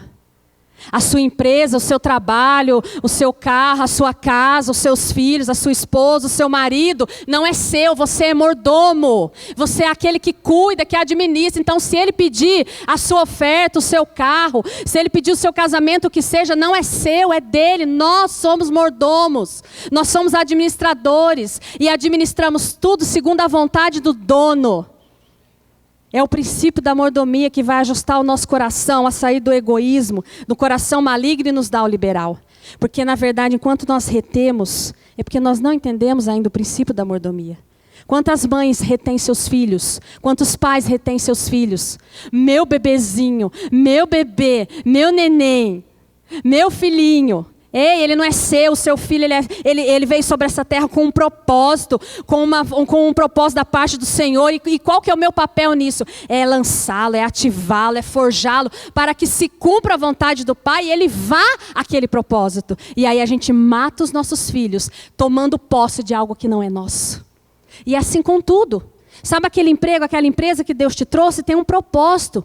A sua empresa, o seu trabalho, o seu carro, a sua casa, os seus filhos, a sua esposa, o seu marido, não é seu, você é mordomo. Você é aquele que cuida, que administra. Então, se ele pedir a sua oferta, o seu carro, se ele pedir o seu casamento, o que seja, não é seu, é dele. Nós somos mordomos, nós somos administradores e administramos tudo segundo a vontade do dono. É o princípio da mordomia que vai ajustar o nosso coração a sair do egoísmo, do coração maligno e nos dar o liberal. Porque, na verdade, enquanto nós retemos, é porque nós não entendemos ainda o princípio da mordomia. Quantas mães retêm seus filhos? Quantos pais retêm seus filhos? Meu bebezinho, meu bebê, meu neném, meu filhinho. Ei, ele não é seu, o seu filho, ele veio sobre essa terra com um propósito, com um propósito da parte do Senhor. E qual que é o meu papel nisso? É lançá-lo, é ativá-lo, é forjá-lo, para que se cumpra a vontade do Pai e ele vá àquele propósito. E aí a gente mata os nossos filhos, tomando posse de algo que não é nosso. E assim com tudo. Sabe aquele emprego, aquela empresa que Deus te trouxe, tem um propósito.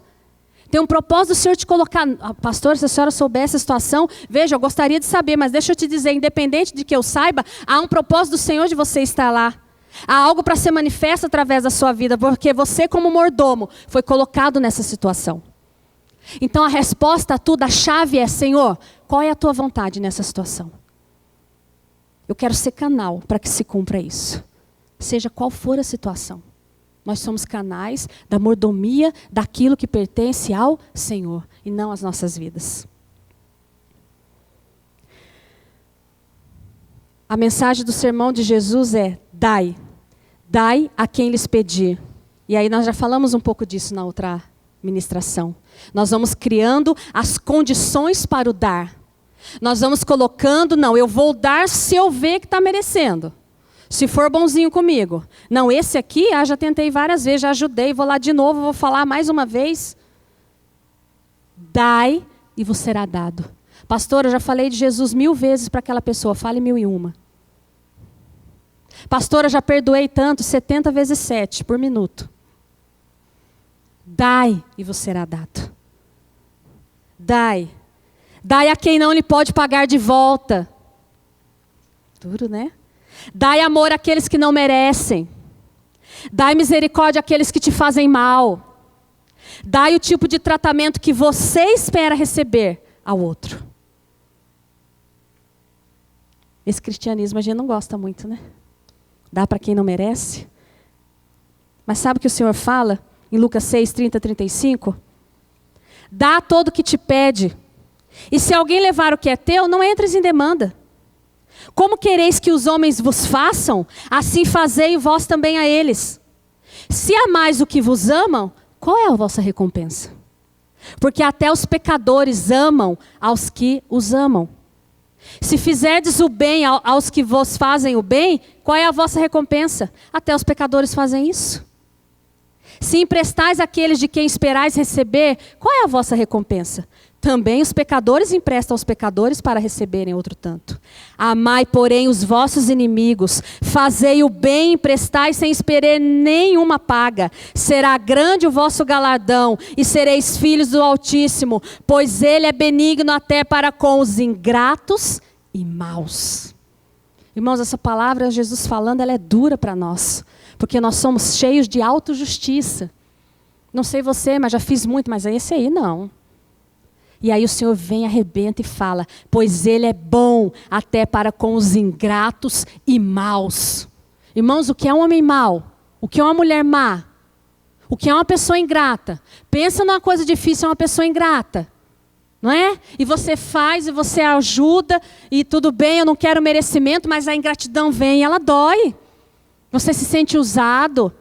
Tem um propósito do Senhor te colocar. Pastor, se a senhora soubesse a situação, veja, eu gostaria de saber, mas deixa eu te dizer, independente de que eu saiba, há um propósito do Senhor de você estar lá. Há algo para ser manifesto através da sua vida, porque você como mordomo foi colocado nessa situação. Então a resposta a tudo, a chave é, Senhor, qual é a tua vontade nessa situação? Eu quero ser canal para que se cumpra isso. Seja qual for a situação. Nós somos canais da mordomia daquilo que pertence ao Senhor e não às nossas vidas. A mensagem do sermão de Jesus é: dai a quem lhes pedir. E aí nós já falamos um pouco disso na outra ministração. Nós vamos criando as condições para o dar. Nós vamos colocando, não, eu vou dar se eu ver que está merecendo. Se for bonzinho comigo. Não, esse aqui, já tentei várias vezes, já ajudei, vou lá de novo, vou falar mais uma vez. Dai e vos será dado. Pastor, eu já falei de Jesus 1000 vezes para aquela pessoa, fale 1001. Pastor, eu já perdoei tanto, 70 vezes 7 por minuto. Dai e vos será dado. Dai. Dai a quem não lhe pode pagar de volta. Duro, né? Dai amor àqueles que não merecem. Dai misericórdia àqueles que te fazem mal. Dai o tipo de tratamento que você espera receber ao outro. Esse cristianismo a gente não gosta muito, né? Dá para quem não merece. Mas sabe o que o Senhor fala em Lucas 6, 30, 35? Dá todo o que te pede. E se alguém levar o que é teu, não entres em demanda. Como quereis que os homens vos façam, assim fazei vós também a eles. Se amais o que vos amam, qual é a vossa recompensa? Porque até os pecadores amam aos que os amam. Se fizerdes o bem aos que vos fazem o bem, qual é a vossa recompensa? Até os pecadores fazem isso. Se emprestais àqueles de quem esperais receber, qual é a vossa recompensa? Também os pecadores emprestam aos pecadores para receberem outro tanto. Amai, porém, os vossos inimigos, fazei o bem, emprestai sem esperar nenhuma paga. Será grande o vosso galardão, e sereis filhos do Altíssimo, pois Ele é benigno até para com os ingratos e maus. Irmãos, essa palavra, Jesus falando, ela é dura para nós, porque nós somos cheios de autojustiça. Não sei você, mas já fiz muito, mas esse aí não. E aí o Senhor vem, arrebenta e fala, pois Ele é bom até para com os ingratos e maus. Irmãos, o que é um homem mau? O que é uma mulher má? O que é uma pessoa ingrata? Pensa numa coisa difícil, é uma pessoa ingrata. Não é? E você faz, e você ajuda, e tudo bem, eu não quero merecimento, mas a ingratidão vem e ela dói. Você se sente usado.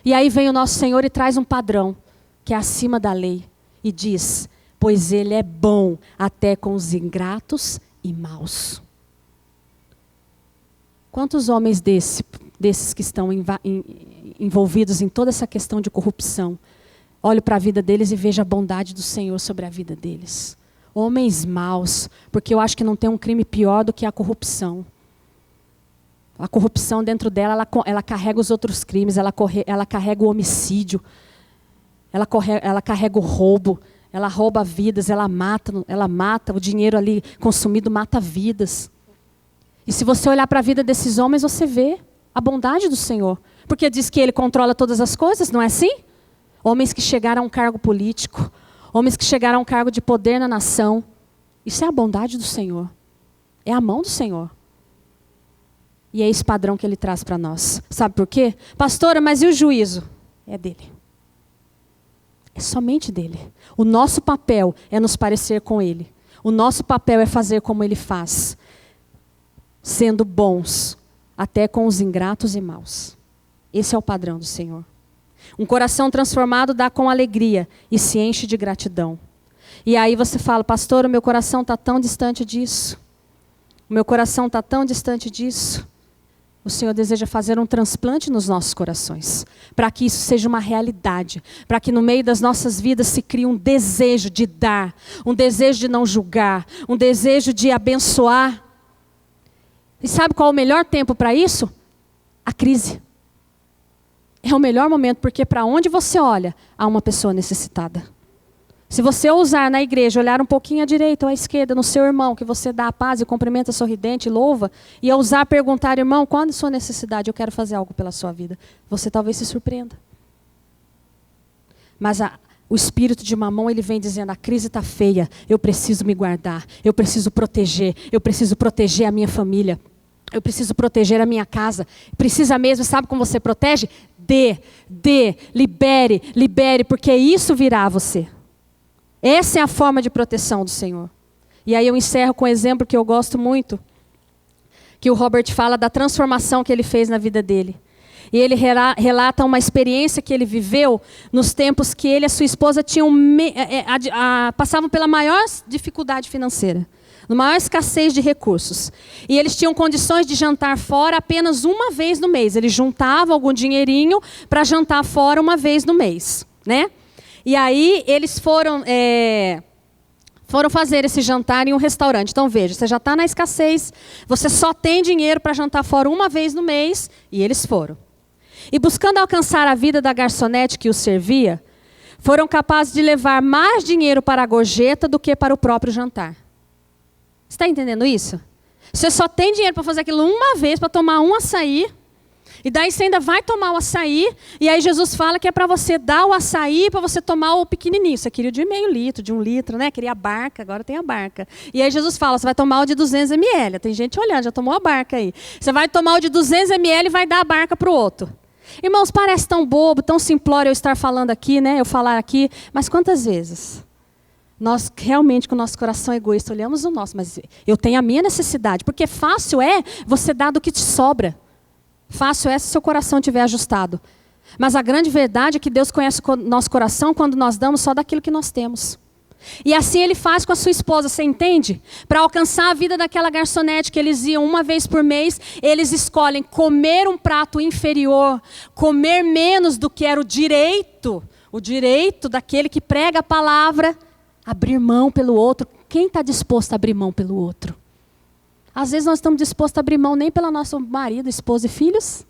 E aí vem o nosso Senhor e traz um padrão, que é acima da lei. E diz, pois Ele é bom até com os ingratos e maus. Quantos homens desses que estão envolvidos em toda essa questão de corrupção, olho para a vida deles e vejo a bondade do Senhor sobre a vida deles. Homens maus, porque eu acho que não tem um crime pior do que a corrupção. A corrupção dentro dela, ela carrega os outros crimes, ela carrega o homicídio, ela carrega o roubo, ela rouba vidas, ela mata, o dinheiro ali consumido mata vidas. E se você olhar para a vida desses homens, você vê a bondade do Senhor. Porque diz que Ele controla todas as coisas, não é assim? Homens que chegaram a um cargo político, homens que chegaram a um cargo de poder na nação. Isso é a bondade do Senhor. É a mão do Senhor. E é esse padrão que Ele traz para nós. Sabe por quê? Pastora, mas e o juízo? É dele. É somente dele. O nosso papel é nos parecer com Ele. O nosso papel é fazer como Ele faz. Sendo bons, até com os ingratos e maus. Esse é o padrão do Senhor. Um coração transformado dá com alegria e se enche de gratidão. E aí você fala, pastor, o meu coração está tão distante disso. O meu coração está tão distante disso. O Senhor deseja fazer um transplante nos nossos corações, para que isso seja uma realidade, para que no meio das nossas vidas se crie um desejo de dar, um desejo de não julgar, um desejo de abençoar. E sabe qual é o melhor tempo para isso? A crise. É o melhor momento, porque para onde você olha, há uma pessoa necessitada. Se você ousar na igreja, olhar um pouquinho à direita ou à esquerda, no seu irmão, que você dá a paz e cumprimenta sorridente, louva, e ousar perguntar, irmão, qual é a sua necessidade? Eu quero fazer algo pela sua vida. Você talvez se surpreenda. Mas o espírito de Mamon, ele vem dizendo, a crise está feia, eu preciso me guardar, eu preciso proteger a minha família, eu preciso proteger a minha casa. Precisa mesmo, sabe como você protege? Libere, porque isso virá a você. Essa é a forma de proteção do Senhor. E aí eu encerro com um exemplo que eu gosto muito, que o Robert fala da transformação que ele fez na vida dele. E ele relata uma experiência que ele viveu nos tempos que ele e a sua esposa passavam pela maior dificuldade financeira, na maior escassez de recursos. E eles tinham condições de jantar fora apenas uma vez no mês. Eles juntavam algum dinheirinho para jantar fora uma vez no mês, né? E aí eles foram fazer esse jantar em um restaurante. Então veja, você já está na escassez, você só tem dinheiro para jantar fora uma vez no mês, e eles foram. E buscando alcançar a vida da garçonete que os servia, foram capazes de levar mais dinheiro para a gorjeta do que para o próprio jantar. Você está entendendo isso? Você só tem dinheiro para fazer aquilo uma vez, para tomar um açaí, e daí você ainda vai tomar o açaí, e aí Jesus fala que é para você dar o açaí, para você tomar o pequenininho. Você queria o de meio litro, de 1 litro, né? Queria a barca, agora tem a barca. E aí Jesus fala, você vai tomar o de 200 ml. Tem gente olhando, já tomou a barca aí. Você vai tomar o de 200 ml e vai dar a barca para o outro. Irmãos, parece tão bobo, tão simplório eu estar falando aqui, né? Eu falar aqui, mas quantas vezes nós realmente com o nosso coração egoísta olhamos o nosso, mas eu tenho a minha necessidade, porque fácil é você dar do que te sobra. Fácil é se seu coração estiver ajustado. Mas a grande verdade é que Deus conhece o nosso coração quando nós damos só daquilo que nós temos. E assim Ele faz com a sua esposa, você entende? Para alcançar a vida daquela garçonete que eles iam uma vez por mês, eles escolhem comer um prato inferior, comer menos do que era o direito daquele que prega a palavra, abrir mão pelo outro. Quem está disposto a abrir mão pelo outro? Às vezes nós estamos dispostos a abrir mão nem pelo nosso marido, esposa e filhos.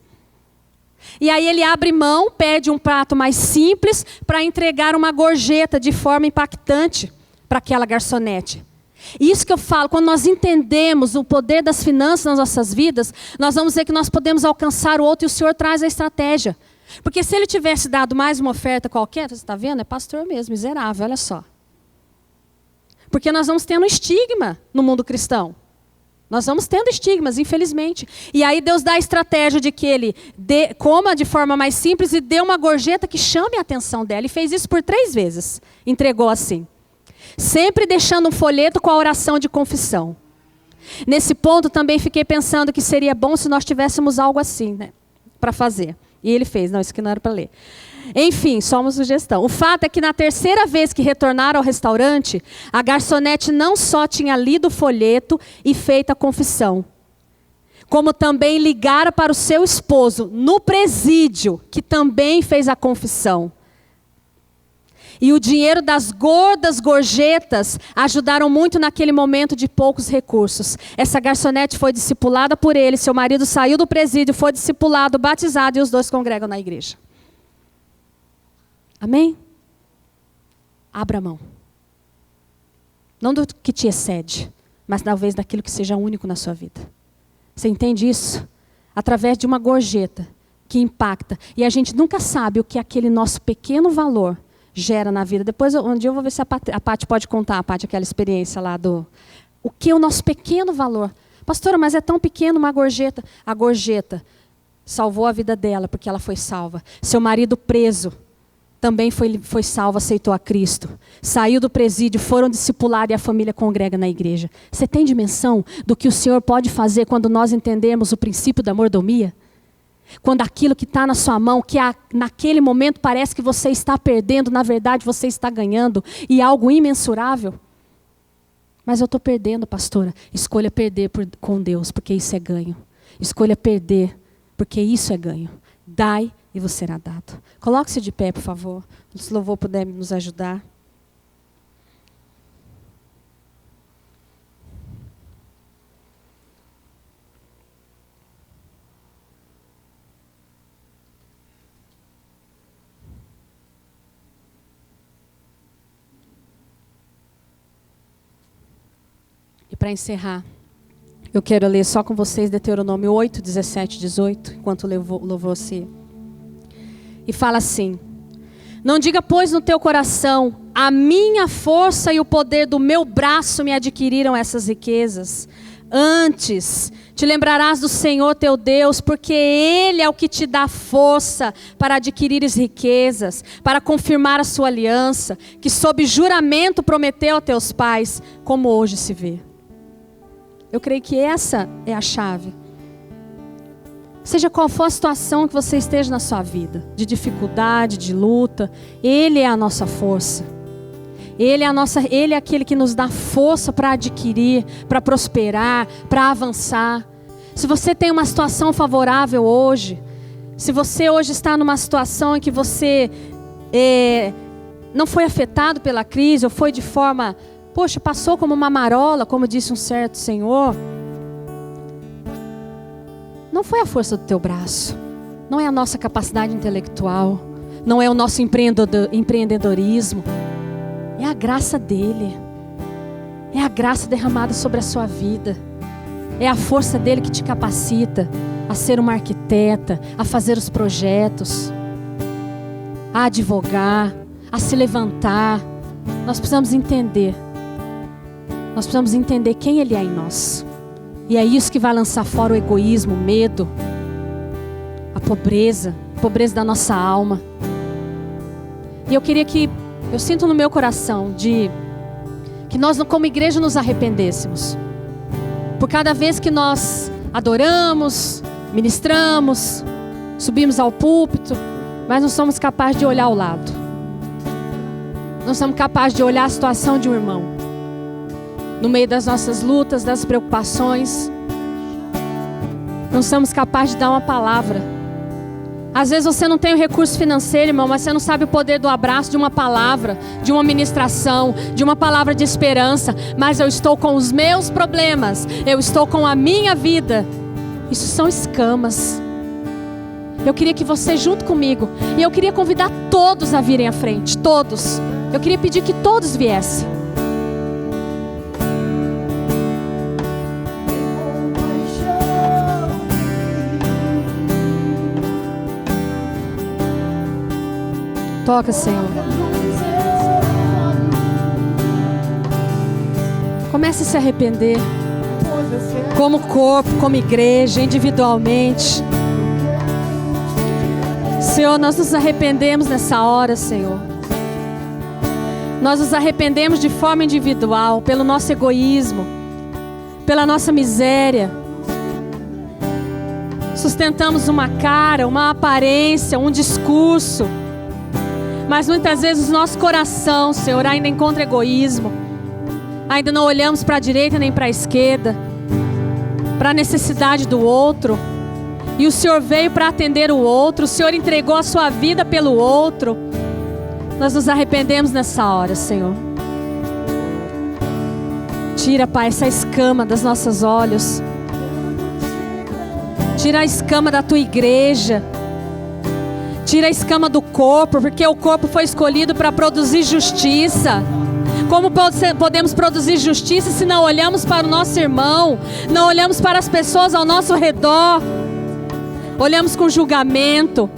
E aí ele abre mão, pede um prato mais simples para entregar uma gorjeta de forma impactante para aquela garçonete. Isso que eu falo, quando nós entendemos o poder das finanças nas nossas vidas, nós vamos ver que nós podemos alcançar o outro e o Senhor traz a estratégia. Porque se ele tivesse dado mais uma oferta qualquer, você está vendo? É pastor mesmo, miserável, olha só. Porque nós vamos tendo um estigma no mundo cristão. Nós vamos tendo estigmas, infelizmente. E aí Deus dá a estratégia de que ele coma de forma mais simples e dê uma gorjeta que chame a atenção dela. E fez isso por 3 vezes. Entregou assim. Sempre deixando um folheto com a oração de confissão. Nesse ponto também fiquei pensando que seria bom se nós tivéssemos algo assim, né, para fazer. E ele fez. Não, isso aqui não era para ler. Enfim, só uma sugestão. O fato é que na 3ª vez que retornaram ao restaurante, a garçonete não só tinha lido o folheto e feito a confissão, como também ligara para o seu esposo no presídio, que também fez a confissão. E o dinheiro das gordas gorjetas ajudaram muito naquele momento de poucos recursos. Essa garçonete foi discipulada por ele, seu marido saiu do presídio, foi discipulado, batizado e os 2 congregam na igreja. Amém? Abra mão. Não do que te excede, mas talvez daquilo que seja único na sua vida. Você entende isso? Através de uma gorjeta que impacta. E a gente nunca sabe o que aquele nosso pequeno valor gera na vida. Depois, um dia eu vou ver se a Paty pode contar, aquela experiência lá do... O que é o nosso pequeno valor? Pastora, mas é tão pequeno uma gorjeta. A gorjeta salvou a vida dela porque ela foi salva. Seu marido preso também foi salvo, aceitou a Cristo. Saiu do presídio, foram discipulados e a família congrega na igreja. Você tem dimensão do que o Senhor pode fazer quando nós entendemos o princípio da mordomia? Quando aquilo que está na sua mão, que naquele momento parece que você está perdendo, na verdade você está ganhando, e algo imensurável. Mas eu estou perdendo, pastora. Escolha perder com Deus, porque isso é ganho. Escolha perder, porque isso é ganho. Dai e vos será dado. Coloque-se de pé, por favor. Se o louvor puder nos ajudar. E para encerrar, eu quero ler só com vocês Deuteronômio 8, 17, 18, enquanto o louvor se... E fala assim: não diga, pois, no teu coração, a minha força e o poder do meu braço me adquiriram essas riquezas. Antes, te lembrarás do Senhor teu Deus, porque Ele é o que te dá força para adquirires riquezas, para confirmar a sua aliança, que sob juramento prometeu a teus pais, como hoje se vê. Eu creio que essa é a chave. Seja qual for a situação que você esteja na sua vida, de dificuldade, de luta, Ele é a nossa força. Ele é aquele que nos dá força para adquirir, para prosperar, para avançar. Se você tem uma situação favorável hoje, se você hoje está numa situação em que você não foi afetado pela crise, ou foi de forma, passou como uma marola, como disse um certo senhor, não foi a força do teu braço, não é a nossa capacidade intelectual, não é o nosso empreendedorismo, é a graça dele, é a graça derramada sobre a sua vida, é a força dele que te capacita a ser uma arquiteta, a fazer os projetos, a advogar, a se levantar. Nós precisamos entender quem Ele é em nós. E é isso que vai lançar fora o egoísmo, o medo, a pobreza da nossa alma. E eu sinto no meu coração que nós como igreja nos arrependêssemos. Por cada vez que nós adoramos, ministramos, subimos ao púlpito, mas não somos capazes de olhar ao lado. Não somos capazes de olhar a situação de um irmão. No meio das nossas lutas, das preocupações, não somos capazes de dar uma palavra. Às vezes você não tem o recurso financeiro, irmão, mas você não sabe o poder do abraço, de uma palavra, de uma ministração, de uma palavra de esperança. Mas eu estou com os meus problemas, eu estou com a minha vida. Isso são escamas. Eu queria que você junto comigo, e eu queria convidar todos a virem à frente, todos. Eu queria pedir que todos viessem. Toca, Senhor. Comece a se arrepender. Como corpo, como igreja, individualmente. Senhor, nós nos arrependemos nessa hora, Senhor. Nós nos arrependemos de forma individual, pelo nosso egoísmo, pela nossa miséria. Sustentamos uma cara, uma aparência, um discurso. Mas muitas vezes o nosso coração, Senhor, ainda encontra egoísmo. Ainda não olhamos para a direita nem para a esquerda, para a necessidade do outro. E o Senhor veio para atender o outro. O Senhor entregou a sua vida pelo outro. Nós nos arrependemos nessa hora, Senhor. Tira, Pai, essa escama dos nossos olhos. Tira a escama da tua igreja. Tira a escama do corpo, porque o corpo foi escolhido para produzir justiça. Como podemos produzir justiça se não olhamos para o nosso irmão, não olhamos para as pessoas ao nosso redor? Olhamos com julgamento,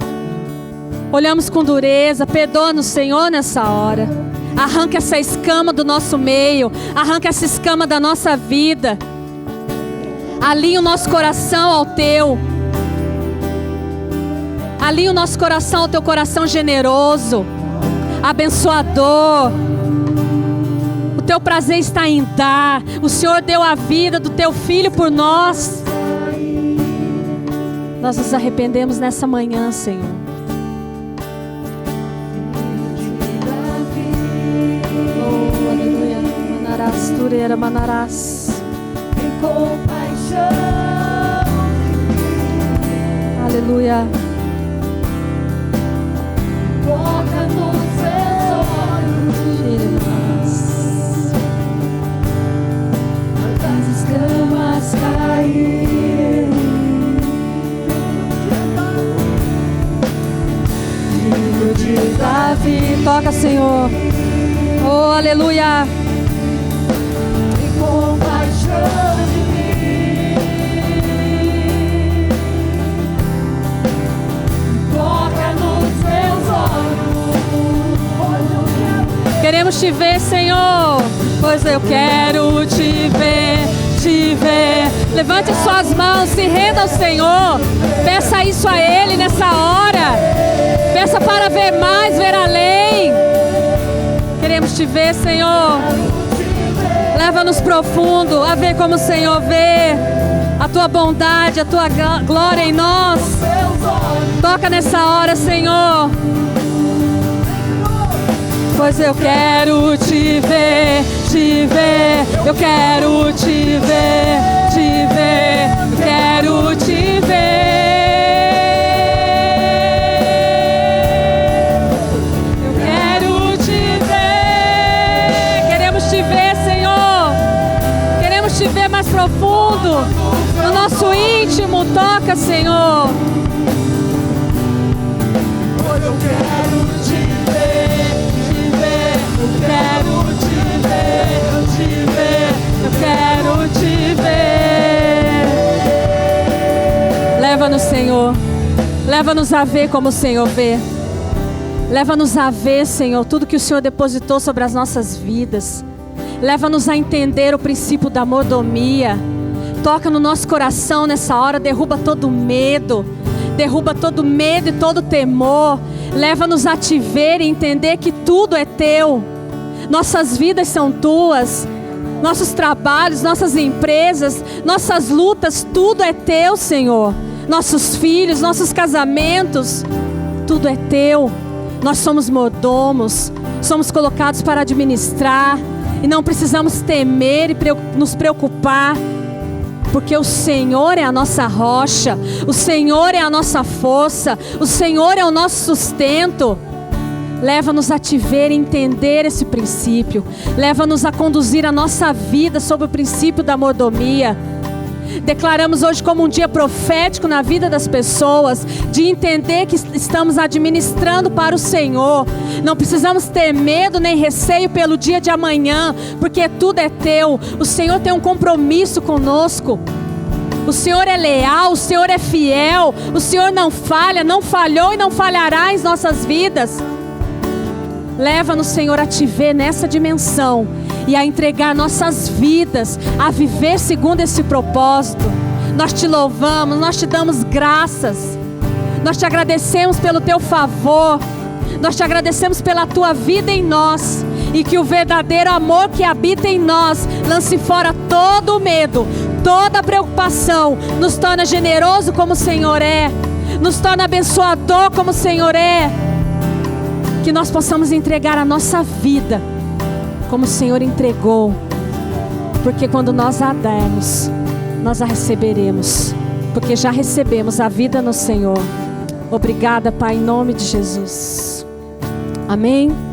olhamos com dureza. Perdoa-nos, Senhor, nessa hora. Arranca essa escama do nosso meio, arranca essa escama da nossa vida. Alinha o nosso coração ao teu. Alinha o nosso coração ao teu coração generoso, abençoador. O teu prazer está em dar. O Senhor deu a vida do teu filho por nós. Nós nos arrependemos nessa manhã, Senhor. Oh, aleluia. Manarás, tureira, manarás. Tem compaixão. Aleluia. Toca nos seus olhos, as escamas caírem. Filho de Davi, toca, Senhor. Oh, aleluia. Tem compaixão de mim. Toca nos meus olhos. Queremos te ver, Senhor, pois eu quero te ver, te ver. Levante suas mãos, se renda ao Senhor. Peça isso a Ele nessa hora. Peça para ver mais, ver além. Queremos te ver, Senhor. Leva-nos profundo a ver como o Senhor vê. A tua bondade, a tua glória em nós. Toca nessa hora, Senhor. Pois eu quero te ver, te ver. Eu quero te ver, te ver. Eu quero te ver. Eu quero te ver. Queremos te ver, Senhor. Queremos te ver mais profundo. No nosso íntimo, toca, Senhor. Pois eu quero te ver. Eu quero te ver, eu quero te ver. Leva-nos, Senhor. Leva-nos a ver como o Senhor vê. Leva-nos a ver, Senhor, tudo que o Senhor depositou sobre as nossas vidas. Leva-nos a entender o princípio da mordomia. Toca no nosso coração nessa hora, derruba todo medo. derruba todo medo e todo temor. Leva-nos a te ver e entender que tudo é teu. Nossas vidas são tuas. Nossos trabalhos, nossas empresas, nossas lutas, tudo é teu, Senhor. Nossos filhos, nossos casamentos, tudo é teu. Nós somos mordomos, somos colocados para administrar e não precisamos temer e nos preocupar, porque o Senhor é a nossa rocha, o Senhor é a nossa força, o Senhor é o nosso sustento. Leva-nos a te ver e entender esse princípio. Leva-nos a conduzir a nossa vida sob o princípio da mordomia. Declaramos hoje como um dia profético na vida das pessoas, de entender que estamos administrando para o Senhor. Não precisamos ter medo nem receio pelo dia de amanhã, porque tudo é teu. O Senhor tem um compromisso conosco. O Senhor é leal, o Senhor é fiel. O Senhor não falha, não falhou e não falhará em nossas vidas. Leva-nos, Senhor, a te ver nessa dimensão e a entregar nossas vidas, a viver segundo esse propósito. Nós te louvamos, nós te damos graças. Nós te agradecemos pelo teu favor. Nós te agradecemos pela tua vida em nós. E que o verdadeiro amor que habita em nós lance fora todo o medo, toda a preocupação. Nos torna generoso como o Senhor é. Nos torna abençoador como o Senhor é. Que nós possamos entregar a nossa vida como o Senhor entregou, porque quando nós a dermos, nós a receberemos, porque já recebemos a vida no Senhor. Obrigada, Pai, em nome de Jesus. Amém.